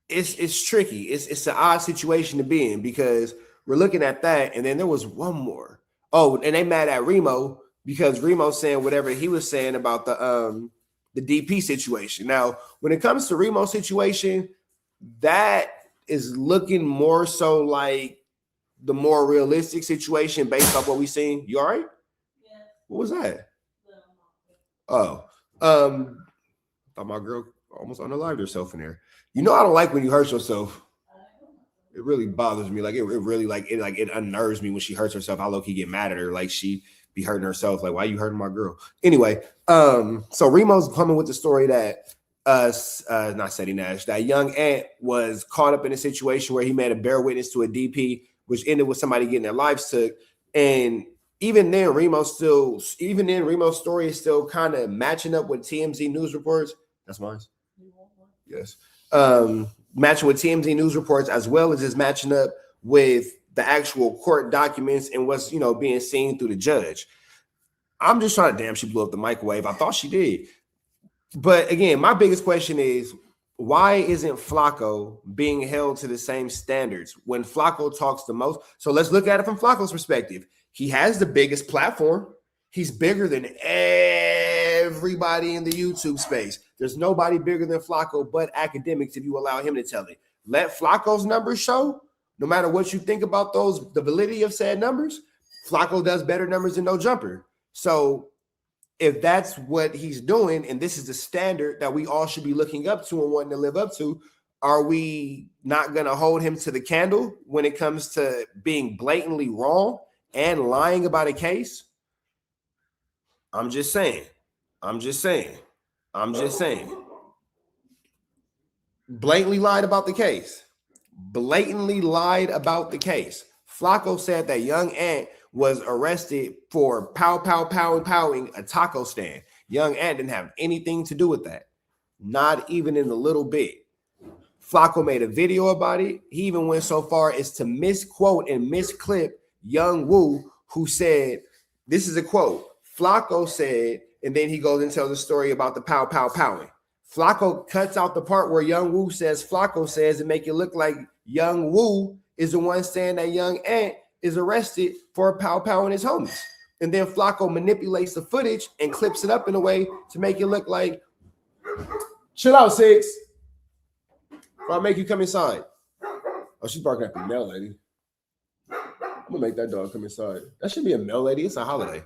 It's tricky. It's an odd situation to be in because we're looking at that, and then there was one more. Oh, and they mad at Remo because Remo's saying whatever he was saying about the DP situation. Now, when it comes to Remo's situation, that is looking more so like the more realistic situation based off what we seen. You all right? Yeah. What was that? Oh, thought my girl almost unalived herself in there. You know, I don't like when you hurt yourself. It really bothers me. Like it really it unnerves me when she hurts herself. I low-key get mad at her. Like she be hurting herself. Like, why you hurting my girl? Anyway, so Remo's coming with the story that not Seti Nash, that young Ant was caught up in a situation where he made a bear witness to a DP, which ended with somebody getting their lives took. And even then, Remo's story is still kind of matching up with TMZ news reports. That's mine. Yes. Matching with TMZ news reports, as well as just matching up with the actual court documents and what's being seen through the judge. I'm just trying to, damn, she blew up the microwave. I thought she did. But again, my biggest question is, why isn't Flacco being held to the same standards when Flacco talks the most? So let's look at it from Flacco's perspective. He has the biggest platform. He's bigger than everybody in the YouTube space. There's nobody bigger than Flacco but academics if you allow him to tell it. Let Flacco's numbers show, no matter what you think about the validity of said numbers, Flacco does better numbers than No Jumper. So if that's what he's doing, and this is the standard that we all should be looking up to and wanting to live up to, are we not going to hold him to the candle when it comes to being blatantly wrong and lying about a case? I'm just saying. Blatantly lied about the case. Flacco said that young Ant was arrested for powing a taco stand. Young Ant didn't have anything to do with that. Not even in a little bit. Flacco made a video about it. He even went so far as to misquote and misclip Young Woo, who said, this is a quote, Flacco said, and then he goes and tells a story about the powing. Flacco cuts out the part where Young Woo says Flacco says and make it look like Young Woo is the one saying that young Ant is arrested for powing his homies. And then Flacco manipulates the footage and clips it up in a way to make it look like, chill out, Six. Or I'll make you come inside. Oh, she's barking at the mail lady. I'm gonna make that dog come inside. That should be a mail lady. It's a holiday.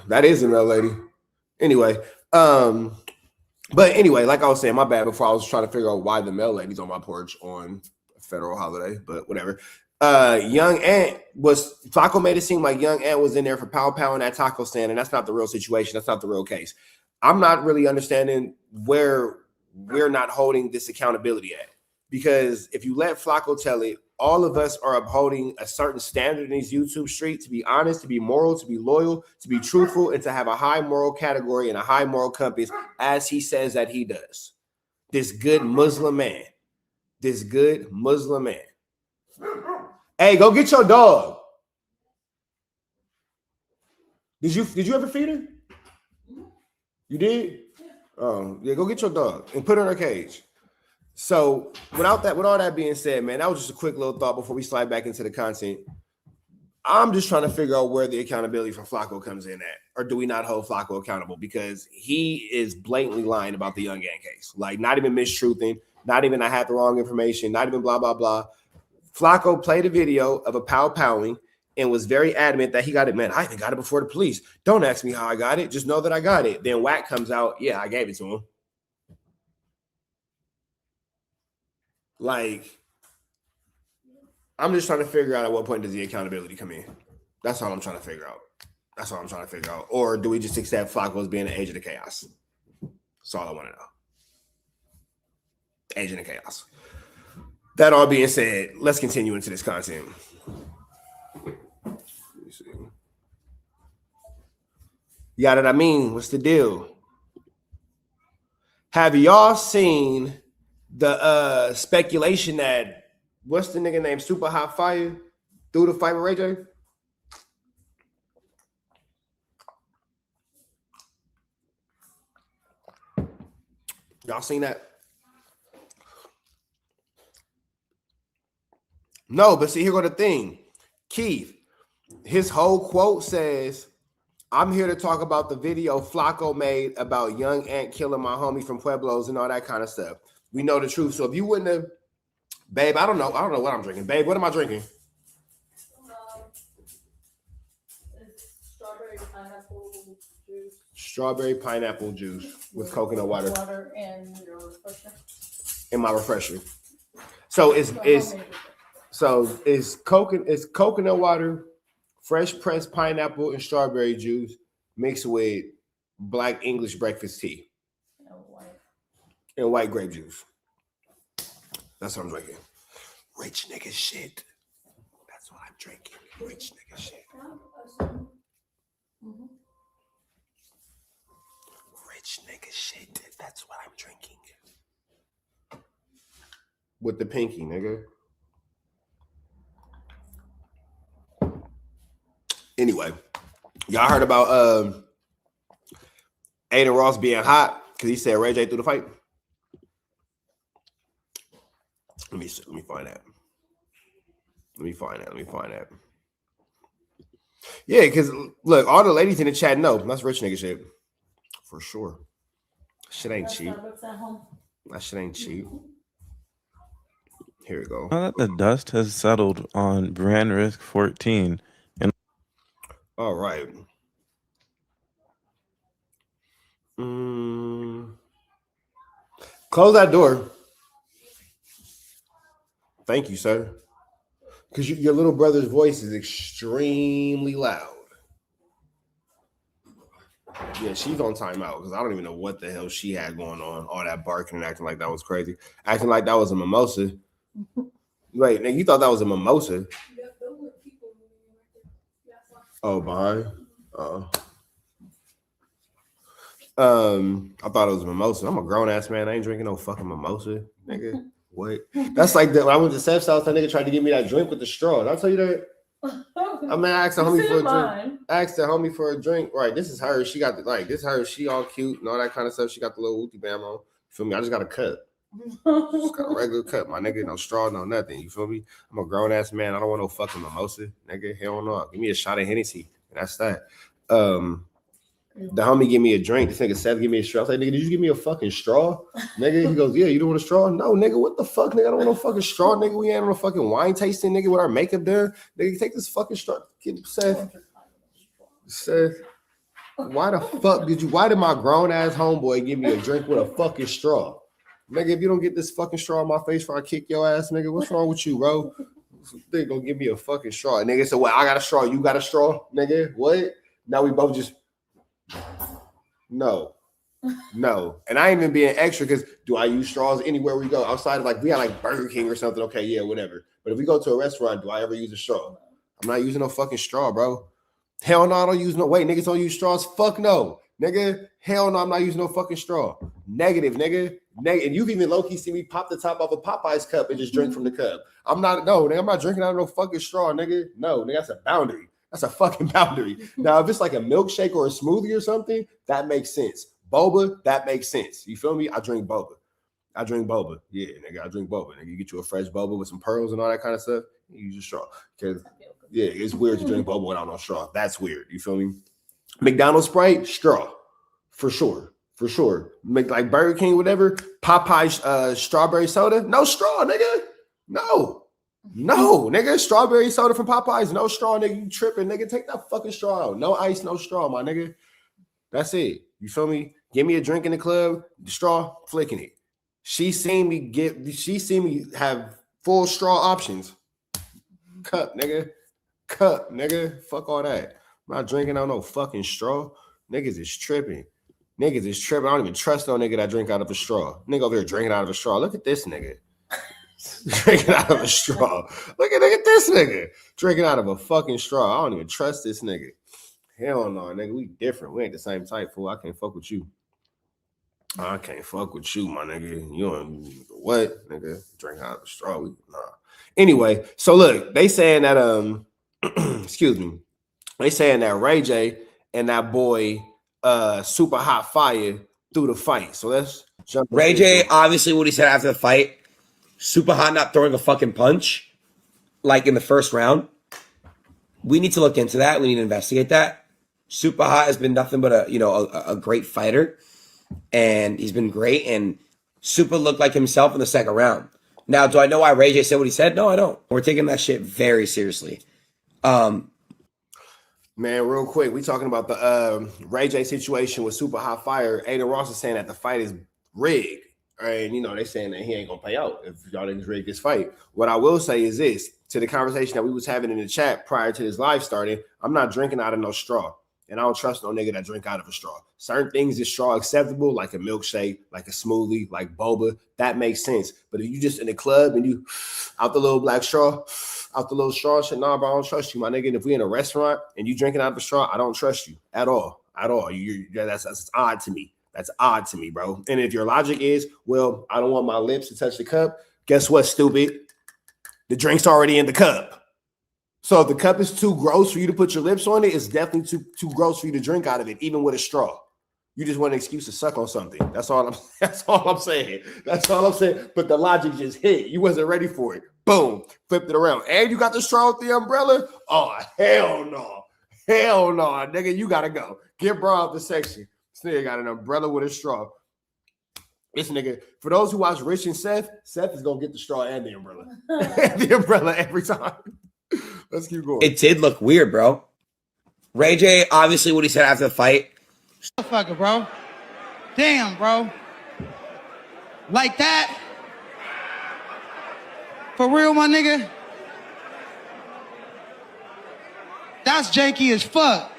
That is a mail lady. Anyway, but anyway, like I was saying, my bad. Before I was trying to figure out why the mail lady's on my porch on a federal holiday, but whatever. Young Ant Flacco made it seem like young Ant was in there for powing that taco stand, and that's not the real situation. That's not the real case. I'm not really understanding where we're not holding this accountability at, because if you let Flacco tell it, all of us are upholding a certain standard in these YouTube streets to be honest, to be moral, to be loyal, to be truthful, and to have a high moral category and a high moral compass, as he says that he does. This good Muslim man. Hey, go get your dog. Did you ever feed her? You did? Oh, yeah, go get your dog and put her in her cage. So with all that being said, man, that was just a quick little thought before we slide back into the content. I'm just trying to figure out where the accountability for Flacco comes in at, or do we not hold Flacco accountable? Because he is blatantly lying about the Young Ant case. Like, not even mistruthing, not even I had the wrong information, not even blah, blah, blah. Flacco played a video of a powing and was very adamant that he got it. Man, I even got it before the police. Don't ask me how I got it. Just know that I got it. Then Wack comes out. Yeah, I gave it to him. Like, I'm just trying to figure out at what point does the accountability come in. That's all I'm trying to figure out. Or do we just accept Flacco as being an agent of chaos? That's all I want to know. Agent of chaos. That all being said, let's continue into this content. Let me see. You got what I mean? What's the deal? Have y'all seen the speculation that what's the nigga named Super Hot Fire through the fight with Ray J? Y'all seen that? No, but see, here go the thing. Keith, his whole quote says, I'm here to talk about the video Flacco made about young Ant killing my homie from Pueblos and all that kind of stuff. We know the truth. So if you wouldn't have, babe, I don't know what I'm drinking. Babe, what am I drinking? Strawberry pineapple juice. Strawberry pineapple juice with coconut water. Water and your refresher. In my refresher. So it's coconut water, fresh pressed pineapple and strawberry juice mixed with black English breakfast tea and white grape juice. That's what I'm drinking. Rich nigga shit. That's what I'm drinking. Rich nigga shit. Rich nigga shit. That's what I'm drinking. With the pinky, nigga. Anyway, y'all heard about Adin Ross being hot because he said Ray J threw the fight? Let me find that. Let me find that. Yeah, because look, all the ladies in the chat know that's rich nigga shit. For sure. Shit ain't cheap. That shit ain't cheap. Here we go. Now that the dust has settled on Brand Risk 14. All right. Close that door. Thank you, sir. Because your little brother's voice is extremely loud. Yeah, she's on timeout because I don't even know what the hell she had going on. All that barking and acting like that was crazy. Acting like that was a mimosa. Wait, now you thought that was a mimosa? Oh, behind? I thought it was a mimosa. I'm a grown ass man. I ain't drinking no fucking mimosa, nigga. What? That's like when I went to Seth's house. That nigga tried to give me that drink with the straw. Did I tell you that? I mean, I asked the homie for a drink. I asked the homie for a drink. Right, this is her. She got this is her. She all cute and all that kind of stuff. She got the little Wooty Bam on. You feel me? I just got a cup. Just got a regular cup, my nigga. No straw, no nothing. You feel me? I'm a grown ass man. I don't want no fucking mimosa, nigga. Hell no. Give me a shot of Hennessy. And that's that. The homie give me a drink. This nigga Seth give me a straw. I was like, nigga, did you give me a fucking straw? Nigga, he goes, yeah, you don't want a straw? No, nigga, what the fuck, nigga? I don't want no fucking straw, nigga. We ain't on no fucking wine tasting, nigga, with our makeup done. Nigga, take this fucking straw. Seth, why did my grown ass homeboy give me a drink with a fucking straw? Nigga, if you don't get this fucking straw in my face before I kick your ass, nigga, what's wrong with you, bro? They gonna give me a fucking straw. And nigga said, well, I got a straw. You got a straw, nigga? What? Now we both just... No. And I ain't even being extra because do I use straws anywhere we go? Outside of like, we got like Burger King or something. Okay, yeah, whatever. But if we go to a restaurant, do I ever use a straw? I'm not using no fucking straw, bro. Hell no, I don't use no... Wait, niggas don't use straws? Fuck no. Nigga, hell no, I'm not using no fucking straw. Negative, nigga. And you've even low-key see me pop the top off a Popeye's cup and just drink from the cup. I'm not drinking out of no fucking straw, nigga. No, nigga, that's a boundary. That's a fucking boundary. Now, if it's like a milkshake or a smoothie or something, that makes sense. Boba, that makes sense. You feel me? I drink boba. Yeah, nigga, I drink boba. Nigga, you get you a fresh boba with some pearls and all that kind of stuff, you use a straw. Because, yeah, it's weird to drink boba without no straw. That's weird. You feel me? McDonald's Sprite, straw. For sure. Make like Burger King, whatever. Popeye strawberry soda, no straw, nigga. No, nigga. Strawberry soda from Popeyes, no straw, nigga. You tripping, nigga. Take that fucking straw out. No ice, no straw, my nigga. That's it. You feel me? Give me a drink in the club, the straw, flicking it. She seen me have full straw options. Cup, nigga. Fuck all that. I'm not drinking out no fucking straw. Niggas is tripping. I don't even trust no nigga that drink out of a straw. Nigga over here drinking out of a straw. Look at this nigga. Drinking out of a straw. Look at this nigga. Drinking out of a fucking straw. I don't even trust this nigga. Hell no, nigga. We different. We ain't the same type, fool. I can't fuck with you. I can't fuck with you, my nigga. You don't what, nigga? Drink out of a straw. Nah. Anyway, so look, they saying that excuse me. They saying that Ray J and that boy Super Hot Fire through the fight. So let's jump. Ray J, obviously what he said after the fight, Super Hot not throwing a fucking punch. like in the first round. We need to look into that. We need to investigate that. Super Hot has been nothing but a great fighter, and he's been great. And Super looked like himself in the second round. Now, do I know why Ray J said what he said? No, I don't. We're taking that shit very seriously. Man, real quick, we talking about the Ray J situation with Super Hot Fire. Aiden Ross is saying that the fight is rigged. And, they saying that he ain't going to pay out if y'all niggas rig this fight. What I will say is this. To the conversation that we was having in the chat prior to this live starting, I'm not drinking out of no straw. And I don't trust no nigga that drink out of a straw. Certain things is straw acceptable, like a milkshake, like a smoothie, like boba. That makes sense. But if you just in the club and you out the little black straw, out the little straw shit, nah, bro, I don't trust you, my nigga. And if we in a restaurant and you drinking out of a straw, I don't trust you at all. At all. That's odd to me. That's odd to me, bro. And if your logic is, well, I don't want my lips to touch the cup, guess what, stupid? The drink's already in the cup. So if the cup is too gross for you to put your lips on it, it's definitely too gross for you to drink out of it, even with a straw. You just want an excuse to suck on something. That's all I'm saying. That's all I'm saying. But the logic just hit. You wasn't ready for it. Boom. Flipped it around. And you got the straw with the umbrella? Oh, hell no. Hell no. Nigga, you gotta go. Get bro out the section. This nigga got an umbrella with a straw. This nigga, for those who watch Rich and Seth is gonna get the straw and the umbrella. The umbrella every time. Let's keep going. It did look weird, bro. Ray J, obviously what he said after the fight. Motherfucker, bro. Damn, bro. Like that? For real, my nigga? That's janky as fuck.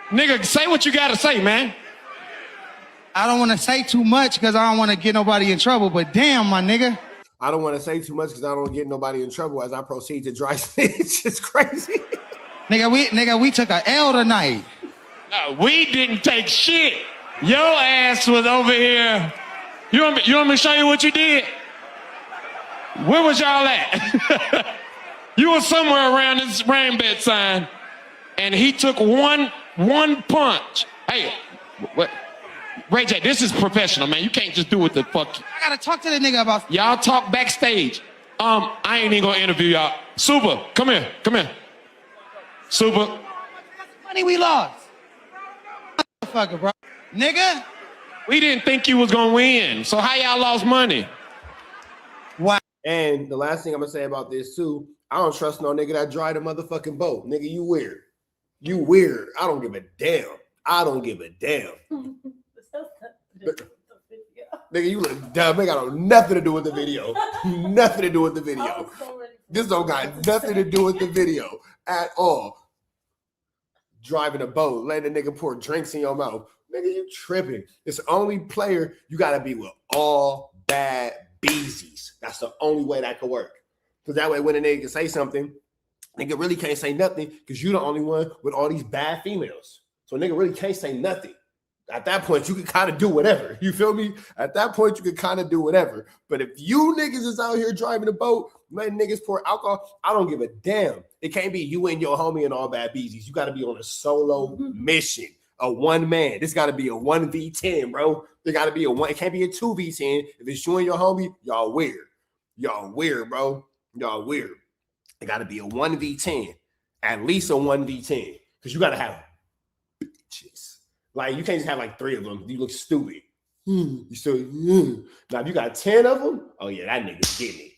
Nigga, say what you gotta say, man. I don't want to say too much because I don't want to get nobody in trouble, but damn, my nigga. I don't want to say too much because I don't want to get nobody in trouble as I proceed to dry snitch. It's crazy. Nigga, we took a L tonight. No, we didn't take shit. Your ass was over here. You want me to show you what you did? Where was y'all at? You were somewhere around this rain bed sign, and he took one punch. Hey, what? Ray J, this is professional, man. You can't just do what the fuck. I gotta talk to the nigga about. Y'all talk backstage. I ain't even gonna interview y'all. Super, come here. Super. Money we lost. Motherfucker, bro. Nigga. We didn't think you was gonna win. So how y'all lost money? Wow. And the last thing I'm gonna say about this too, I don't trust no nigga that drive the motherfucking boat. Nigga, you weird. You weird. I don't give a damn. Nigga, you look dumb. Ain't got nothing to do with the video. Nothing to do with the video. This don't got nothing to do with the video at all. Driving a boat, letting a nigga pour drinks in your mouth. Nigga, you tripping. It's the only player you gotta be with all bad beezies. That's the only way that could work. Because that way when a nigga can say something, nigga really can't say nothing because you're the only one with all these bad females. So nigga really can't say nothing. At that point, you can kind of do whatever. You feel me? At that point, you can kind of do whatever. But if you niggas is out here driving a boat, letting niggas pour alcohol, I don't give a damn. It can't be you and your homie and all bad beezies. You got to be on a solo mission, a one man. This got to be a 1v10, bro. There got to be a one. It can't be a 2v10. If it's you and your homie, y'all weird. Y'all weird, bro. Y'all weird. It got to be a 1v10, at least a 1v10, because you got to have bitches. Like, you can't just have like 3 of them. You look stupid. You still, Now, if you got 10 of them, oh yeah, that nigga's getting it.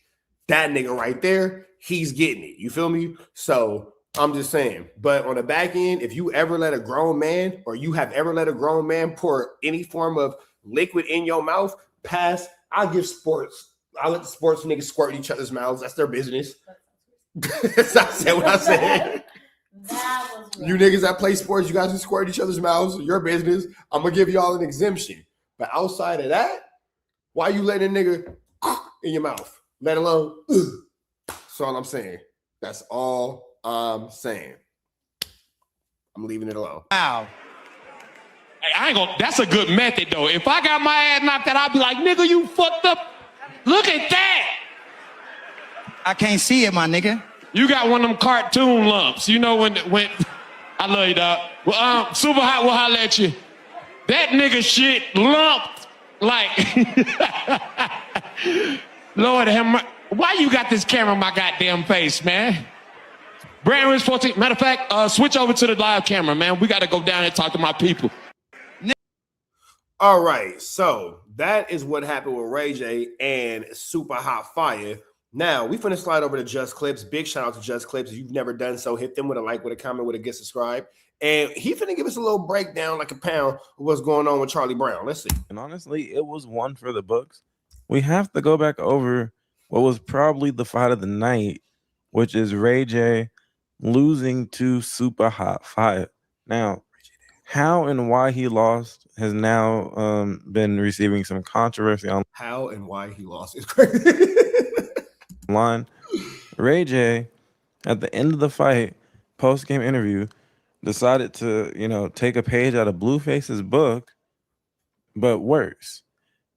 That nigga right there, he's getting it. You feel me? So I'm just saying. But on the back end, if you ever let a grown man, or you have ever let a grown man pour any form of liquid in your mouth, pass. I'll let the sports niggas squirt in each other's mouths. That's their business. That's not saying what I said. You niggas that play sports, you guys who squirt each other's mouths, your business. I'm gonna give y'all an exemption. But outside of that, why you letting a nigga in your mouth? Let alone, that's all I'm saying. That's all I'm saying. I'm leaving it alone. Wow. Hey, I ain't gonna. That's a good method though. If I got my ass knocked out, I'd be like, nigga, you fucked up. Look at that. I can't see it, my nigga. You got one of them cartoon lumps. You know when I love you, dog. Well, Super Hot will holler at you. That nigga shit lumped like Lord have mercy. Why you got this camera in my goddamn face, man? Brand Risk 14. Matter of fact, switch over to the live camera, man. We got to go down and talk to my people. All right, so that is what happened with Ray J and Super Hot Fire. Now we finna slide over to Just Clips. Big shout out to Just Clips. If you've never done so, hit them with a like, with a comment, with a get subscribe. And he finna give us a little breakdown, like a pound, of what's going on with Charlie Brown. Let's see. And honestly, it was one for the books. We have to go back over what was probably the fight of the night, which is Ray J losing to Super Hot Fire. Now, how and why he lost has now been receiving some controversy on How and why he lost is crazy. online. Ray J, at the end of the fight, post-game interview, decided to, take a page out of Blueface's book, but worse.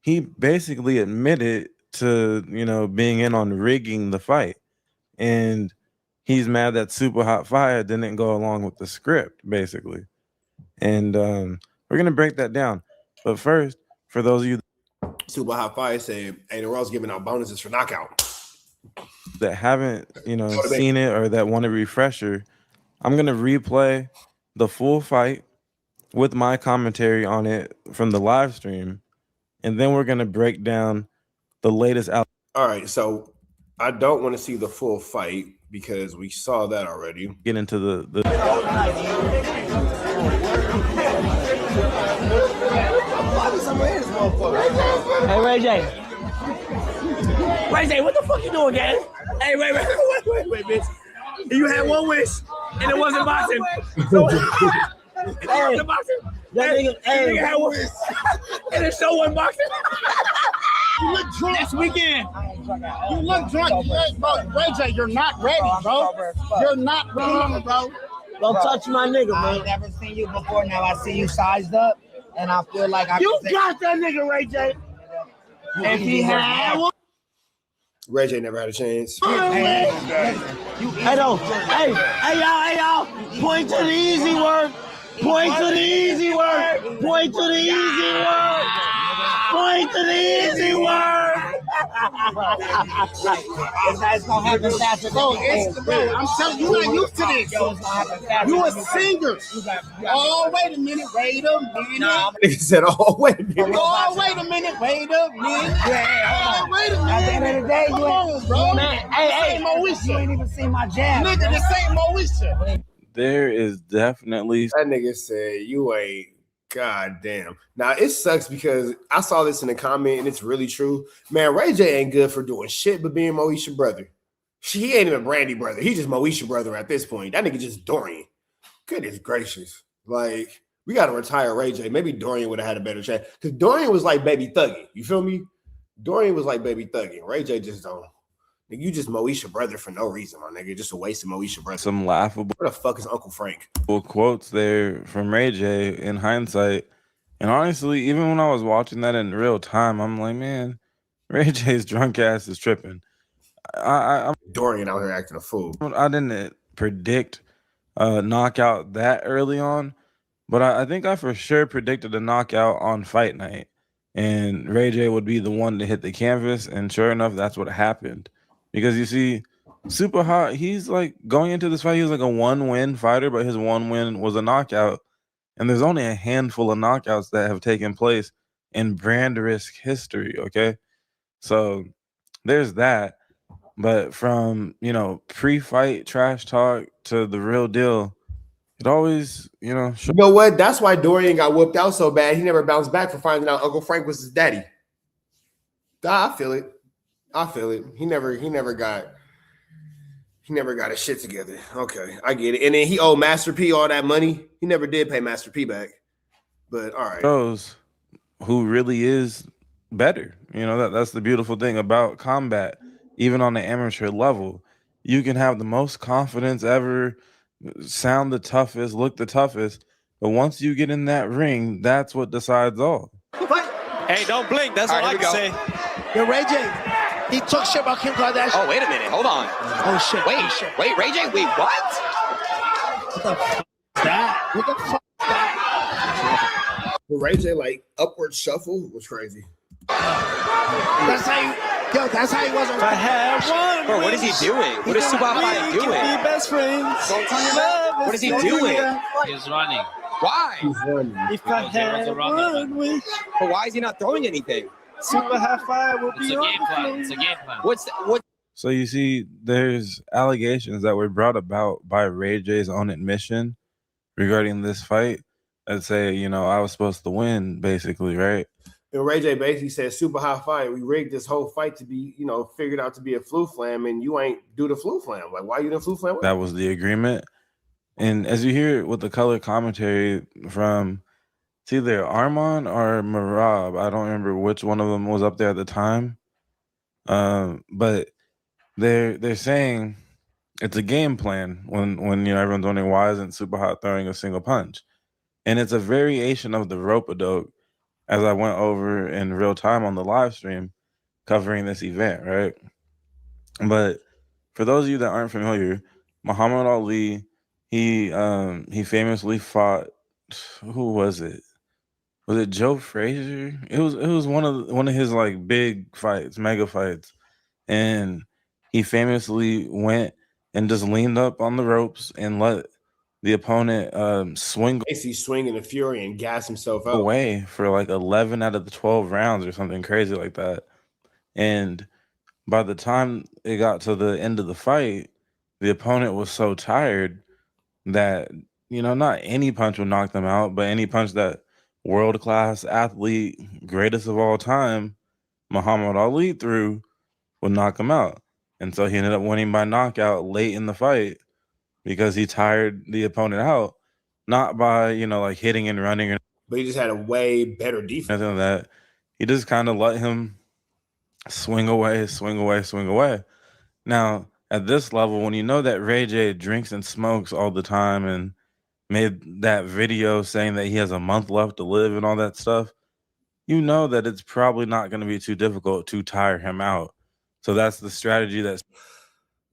He basically admitted to, being in on rigging the fight. And he's mad that Super Hot Fire didn't go along with the script, basically. And we're going to break that down. But first, for those of you Super Hot Fire said, hey, the Raw's giving out bonuses for knockout. that haven't, seen it or that want a refresher, I'm going to replay the full fight with my commentary on it from the live stream. And then we're going to break down the latest out. All right, so I don't want to see the full fight because we saw that already. Get into the Hey, Ray J. Ray J, what the fuck you doing, gang? Hey, wait, bitch. You had one wish, and it wasn't boxing. So, it wasn't boxing. That nigga had one wish, and it still wasn't boxing. You look drunk. This weekend. You look drunk. Bro, Ray J, you're not ready, bro. You're not ready, bro. Don't touch my nigga, I've man. never seen you before. Now I see you sized up, and I feel like I You can got that nigga, Ray J. If he had one. Ray J never had a chance. Hey, though. Hey, y'all. Point to the easy word. Point to the easy word. Point to the easy word. Point to the easy word. It's gonna happen faster. Bro, I'm telling you, you're not used to this. You a singer. Oh, wait a minute. Wait a minute. Nigga said, oh, wait a minute. Oh, wait a minute. Wait a minute. Oh, wait a minute. At the end of the day, Come on, bro. Man, hey. you Moesha. ain't even seen my jab. Nigga, this ain't Moesha. there is definitely That nigga said, you ain't. God damn. Now, it sucks because I saw this in the comment and it's really true. Man, Ray J ain't good for doing shit but being Moesha brother. He ain't even Brandy brother. He just Moesha brother at this point. That nigga just Dorian. Goodness gracious. Like, we got to retire Ray J. Maybe Dorian would have had a better chance. Because Dorian was like baby thugging. You feel me? Dorian was like baby thugging. Ray J just don't. Nigga, you just Moesha brother for no reason, my nigga. Just a waste of Moesha brother. some laughable Where the fuck is Uncle Frank? quotes there from Ray J in hindsight. And honestly, even when I was watching that in real time, I'm like, man, Ray J's drunk ass is tripping. I Dorian out here acting a fool. didn't predict a knockout that early on, but I think I for sure predicted a knockout on fight night. And Ray J would be the one to hit the canvas. And sure enough, that's what happened. Because you see, Super Hot, he's like going into this fight, he was like a 1-win fighter, but his 1 win was a knockout. And there's only a handful of knockouts that have taken place in Brand Risk history, okay? So there's that. But from, pre-fight trash talk to the real deal, it always, You know what? That's why Dorian got whooped out so bad. He never bounced back for finding out Uncle Frank was his daddy. I feel it. He never got his shit together. Okay, I get it. And then he owed Master P all that money. He never did pay Master P back. But all right. shows who really is better. That's the beautiful thing about combat. Even on the amateur level, you can have the most confidence ever, sound the toughest, look the toughest, but once you get in that ring, that's what decides all. Hey, don't blink. That's all I can say. Yo, Ray J, he talk shit about Kim Kardashian. Oh, wait a minute. Hold on. Oh, shit. Wait, Ray J. Wait, what? What the fuck is that? What the fuck is that? The Ray J like upward shuffle was crazy. That's how you... Yo, that's how he was. If I had one Bro, what is he doing? What is Super Hot 5 we doing? can be best friends. What is he doing? He's running. Why? If I had one wish, But why is he not throwing anything? super high five would It's be a on game the plan. floor. It's a game plan. What? So you see, there's allegations that were brought about by Ray J's own admission regarding this fight that say, you know, I was supposed to win, basically, right? And Ray J basically said, super high fight. We rigged this whole fight to be, you know, figured out to be a flu flam, and you ain't do the flu flam. Like, why you didn't flu flam? That was the agreement. And as you hear with the color commentary from it's either Arman or Marab, I don't remember which one of them was up there at the time. But they're saying it's a game plan when you know everyone's wondering why isn't Super Hot throwing a single punch, and it's a variation of the rope-a-dope, as I went over in real time on the live stream covering this event, right? But for those of you that aren't familiar, Muhammad Ali, he famously fought, who was it? Was it Joe Frazier? It was one of his like big fights, mega fights, and he famously went and just leaned up on the ropes and let the opponent swing Basically swinging the fury and gas himself out. away for like 11 out of the 12 rounds or something crazy like that. And by the time it got to the end of the fight, the opponent was so tired that, you know, not any punch would knock them out, but any punch that world-class athlete, greatest of all time, Muhammad Ali threw would knock him out. And so he ended up winning by knockout late in the fight because he tired the opponent out, not by, you know, like hitting and running or But he just had a way better defense. nothing like that. He just kind of let him swing away, swing away, swing away. Now, at this level, when you know that Ray J drinks and smokes all the time and made that video saying that he has a month left to live and all that stuff, you know that it's probably not going to be too difficult to tire him out. So that's the strategy that's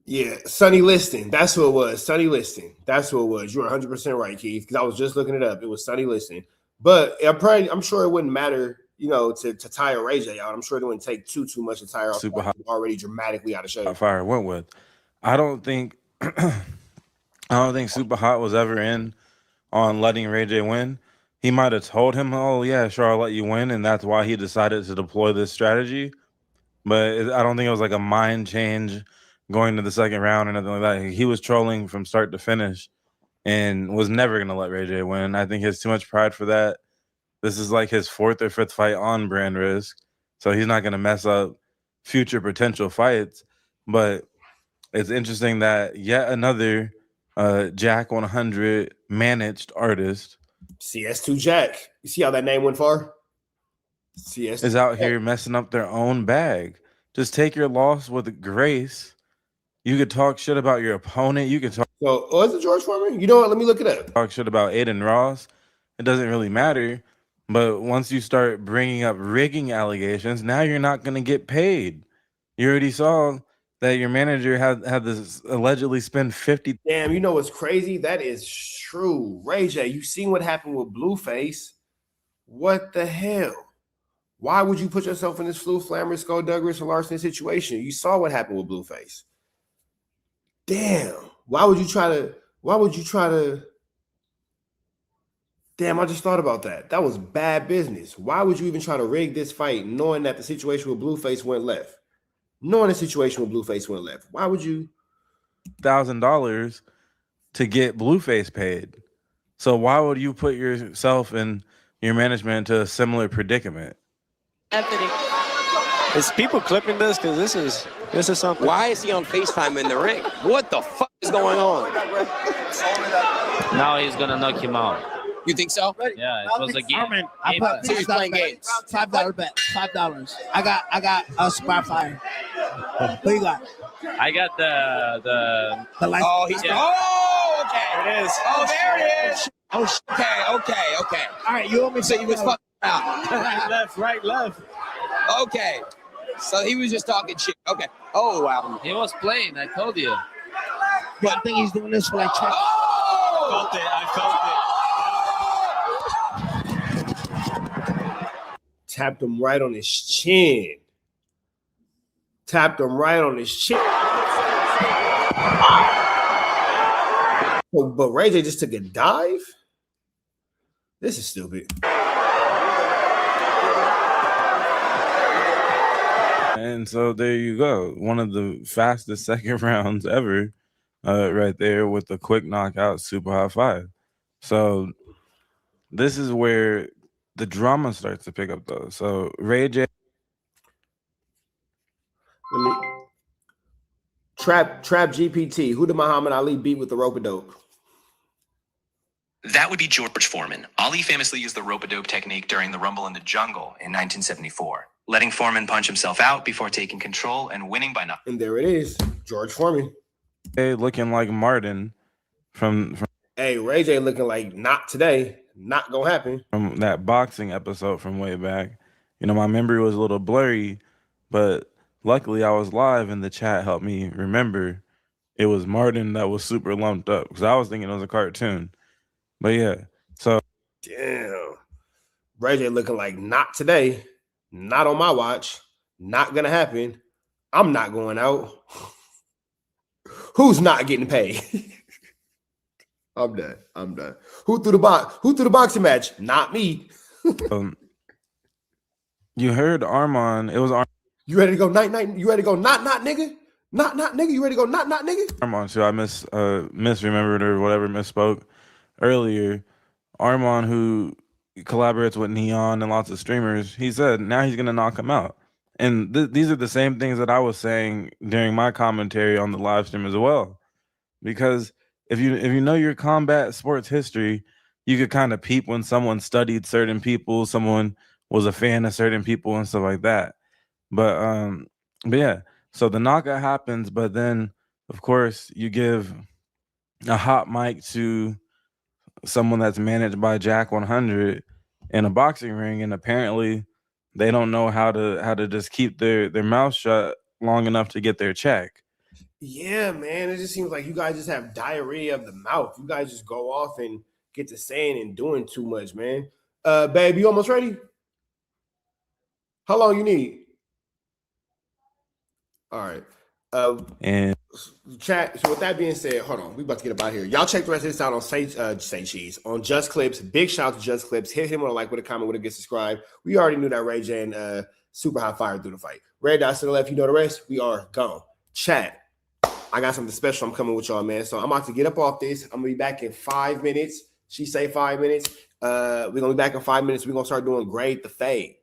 Yeah, Sonny Liston. That's who it was. Sonny Liston. That's who it was. You're 100% right, Keith, because I was just looking it up. It was Sonny Liston. But I'm sure it wouldn't matter, you know, to tire Ray J out. I'm sure it wouldn't take too much to tire out. Super Hot already dramatically out of shape. Fire went with. I don't think Super Hot was ever in on letting Ray J win. He might have told him, "Oh yeah, sure, I'll let you win," and that's why he decided to deploy this strategy. But I don't think it was like a mind change going to the second round or nothing like that. He was trolling from start to finish and was never going to let Ray J win. I think he has too much pride for that. This is like his 4th or 5th fight on Brand Risk, so he's not going to mess up future potential fights. But it's interesting that yet another Jack 100 managed artist CS2 Jack. You see how that name went far? CS is out here messing up their own bag. Just take your loss with grace. You could talk shit about your opponent. You could talk So, was it George Foreman? You know what? Let me look it up. shit about Aiden Ross. It doesn't really matter. But once you start bringing up rigging allegations, now you're not going to get paid. You already saw that your manager had this allegedly spend 50. Damn, you know what's crazy? That is true. Ray J, you seen what happened with Blueface? What the hell? Why would you put yourself in this Flu Flammer, Skullduggery, or Larson situation? You saw what happened with Blueface. Damn. Why would you try to Damn, I just thought about that. That was bad business. Why would you even try to rig this fight knowing that the situation with Blueface went left? Knowing the situation with Blueface went left. Why would you? $1,000 to get Blueface paid. So why would you put yourself and your management into a similar predicament? Anthony. Is people clipping this? Because this is something. Why is he on FaceTime in the ring? What the fuck is going on? Now he's gonna knock him out. You think so? Yeah, it was a game. I put So he's playing games. $5 bet. $5. I got a Spyfire. Who you got? I got the The Oh, he's Oh, okay. There it is. Oh, there it is. Oh, sh- Okay. all right, you want me to So he was fucking out. Right, left. Okay. So he was just talking shit. Okay. Oh, wow. he was playing. I told you. I think he's doing this for like check. Oh! I felt it. Tapped him right on his chin. Tapped him right on his chin. But Ray J just took a dive? This is stupid. And so there you go. One of the fastest second rounds ever, right there with the quick knockout, super high five. So this is where the drama starts to pick up, though. So Ray J. Trap GPT. Who did Muhammad Ali beat with the rope-a-dope? That would be George Foreman. Ali famously used the rope-a-dope technique during the Rumble in the Jungle in 1974, letting Foreman punch himself out before taking control and winning by knockout. And there it is, George Foreman. Hey, looking like Martin from Hey, Ray J looking like not today, not gonna happen. From that boxing episode from way back. You know, my memory was a little blurry, but luckily I was live and the chat helped me remember it was Martin that was super lumped up because I was thinking it was a cartoon. But yeah, so damn, Ray J looking like not today, not on my watch, not gonna happen. I'm not going out. Who's not getting paid? I'm done. Who threw the boxing match? Not me. You heard Armand. It was Armand. You ready to go night? You ready to go not nigga? Not nigga. You ready to go not nigga? Armand, so I misremembered or whatever, misspoke earlier. Armand, who collaborates with Neon and lots of streamers, he said now he's gonna knock him out. And these are the same things that I was saying during my commentary on the live stream as well. Because if you know your combat sports history, you could kind of peep when someone studied certain people, someone was a fan of certain people and stuff like that. But yeah, so the knockout happens, but then of course you give a hot mic to someone that's managed by Jack 100 in a boxing ring, and apparently they don't know how to just keep their mouth shut long enough to get their check. Yeah, man. It just seems like you guys just have diarrhea of the mouth. You guys just go off and get to saying and doing too much, man. Babe, you almost ready? How long you need? All right. And chat. So with that being said, hold on. We about to get up out here. Y'all check the rest of this out on Say Cheese on Just Clips. Big shout out to Just Clips. Hit him with a like, with a comment, with a get subscribe. We already knew that Ray J and Super High Fire through the fight. Red dots to the left. You know the rest. We are gone. Chat. I got something special. I'm coming with y'all, man. So I'm about to get up off this. I'm gonna be back in 5 minutes. She say 5 minutes. We're gonna be back in 5 minutes. We're gonna start doing Grade the Fade.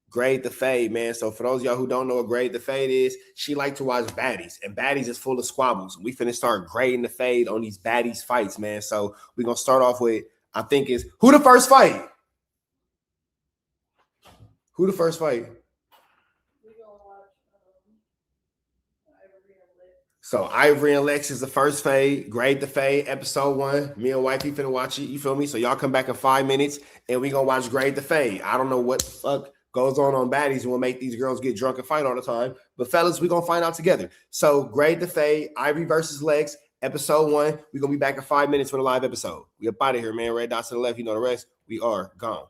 Grade the Fade, man. So for those of y'all who don't know what Grade the Fade is, she like to watch baddies, and baddies is full of squabbles. We finna start grading the fade on these baddies fights, man. So we're gonna start off with, I think is who the first fight? Who the first fight? So Ivory and Lex is the first fade. Grade the Fade, episode 1. Me and Wifey finna watch it. You feel me? So y'all come back in 5 minutes and we gonna watch Grade the Fade. I don't know what the fuck goes on baddies and will make these girls get drunk and fight all the time. But fellas, we gonna find out together. So Grade the Fade, Ivory versus Lex, episode 1. We gonna be back in 5 minutes for the live episode. We up out of here, man. Red dots to the left. You know the rest. We are gone.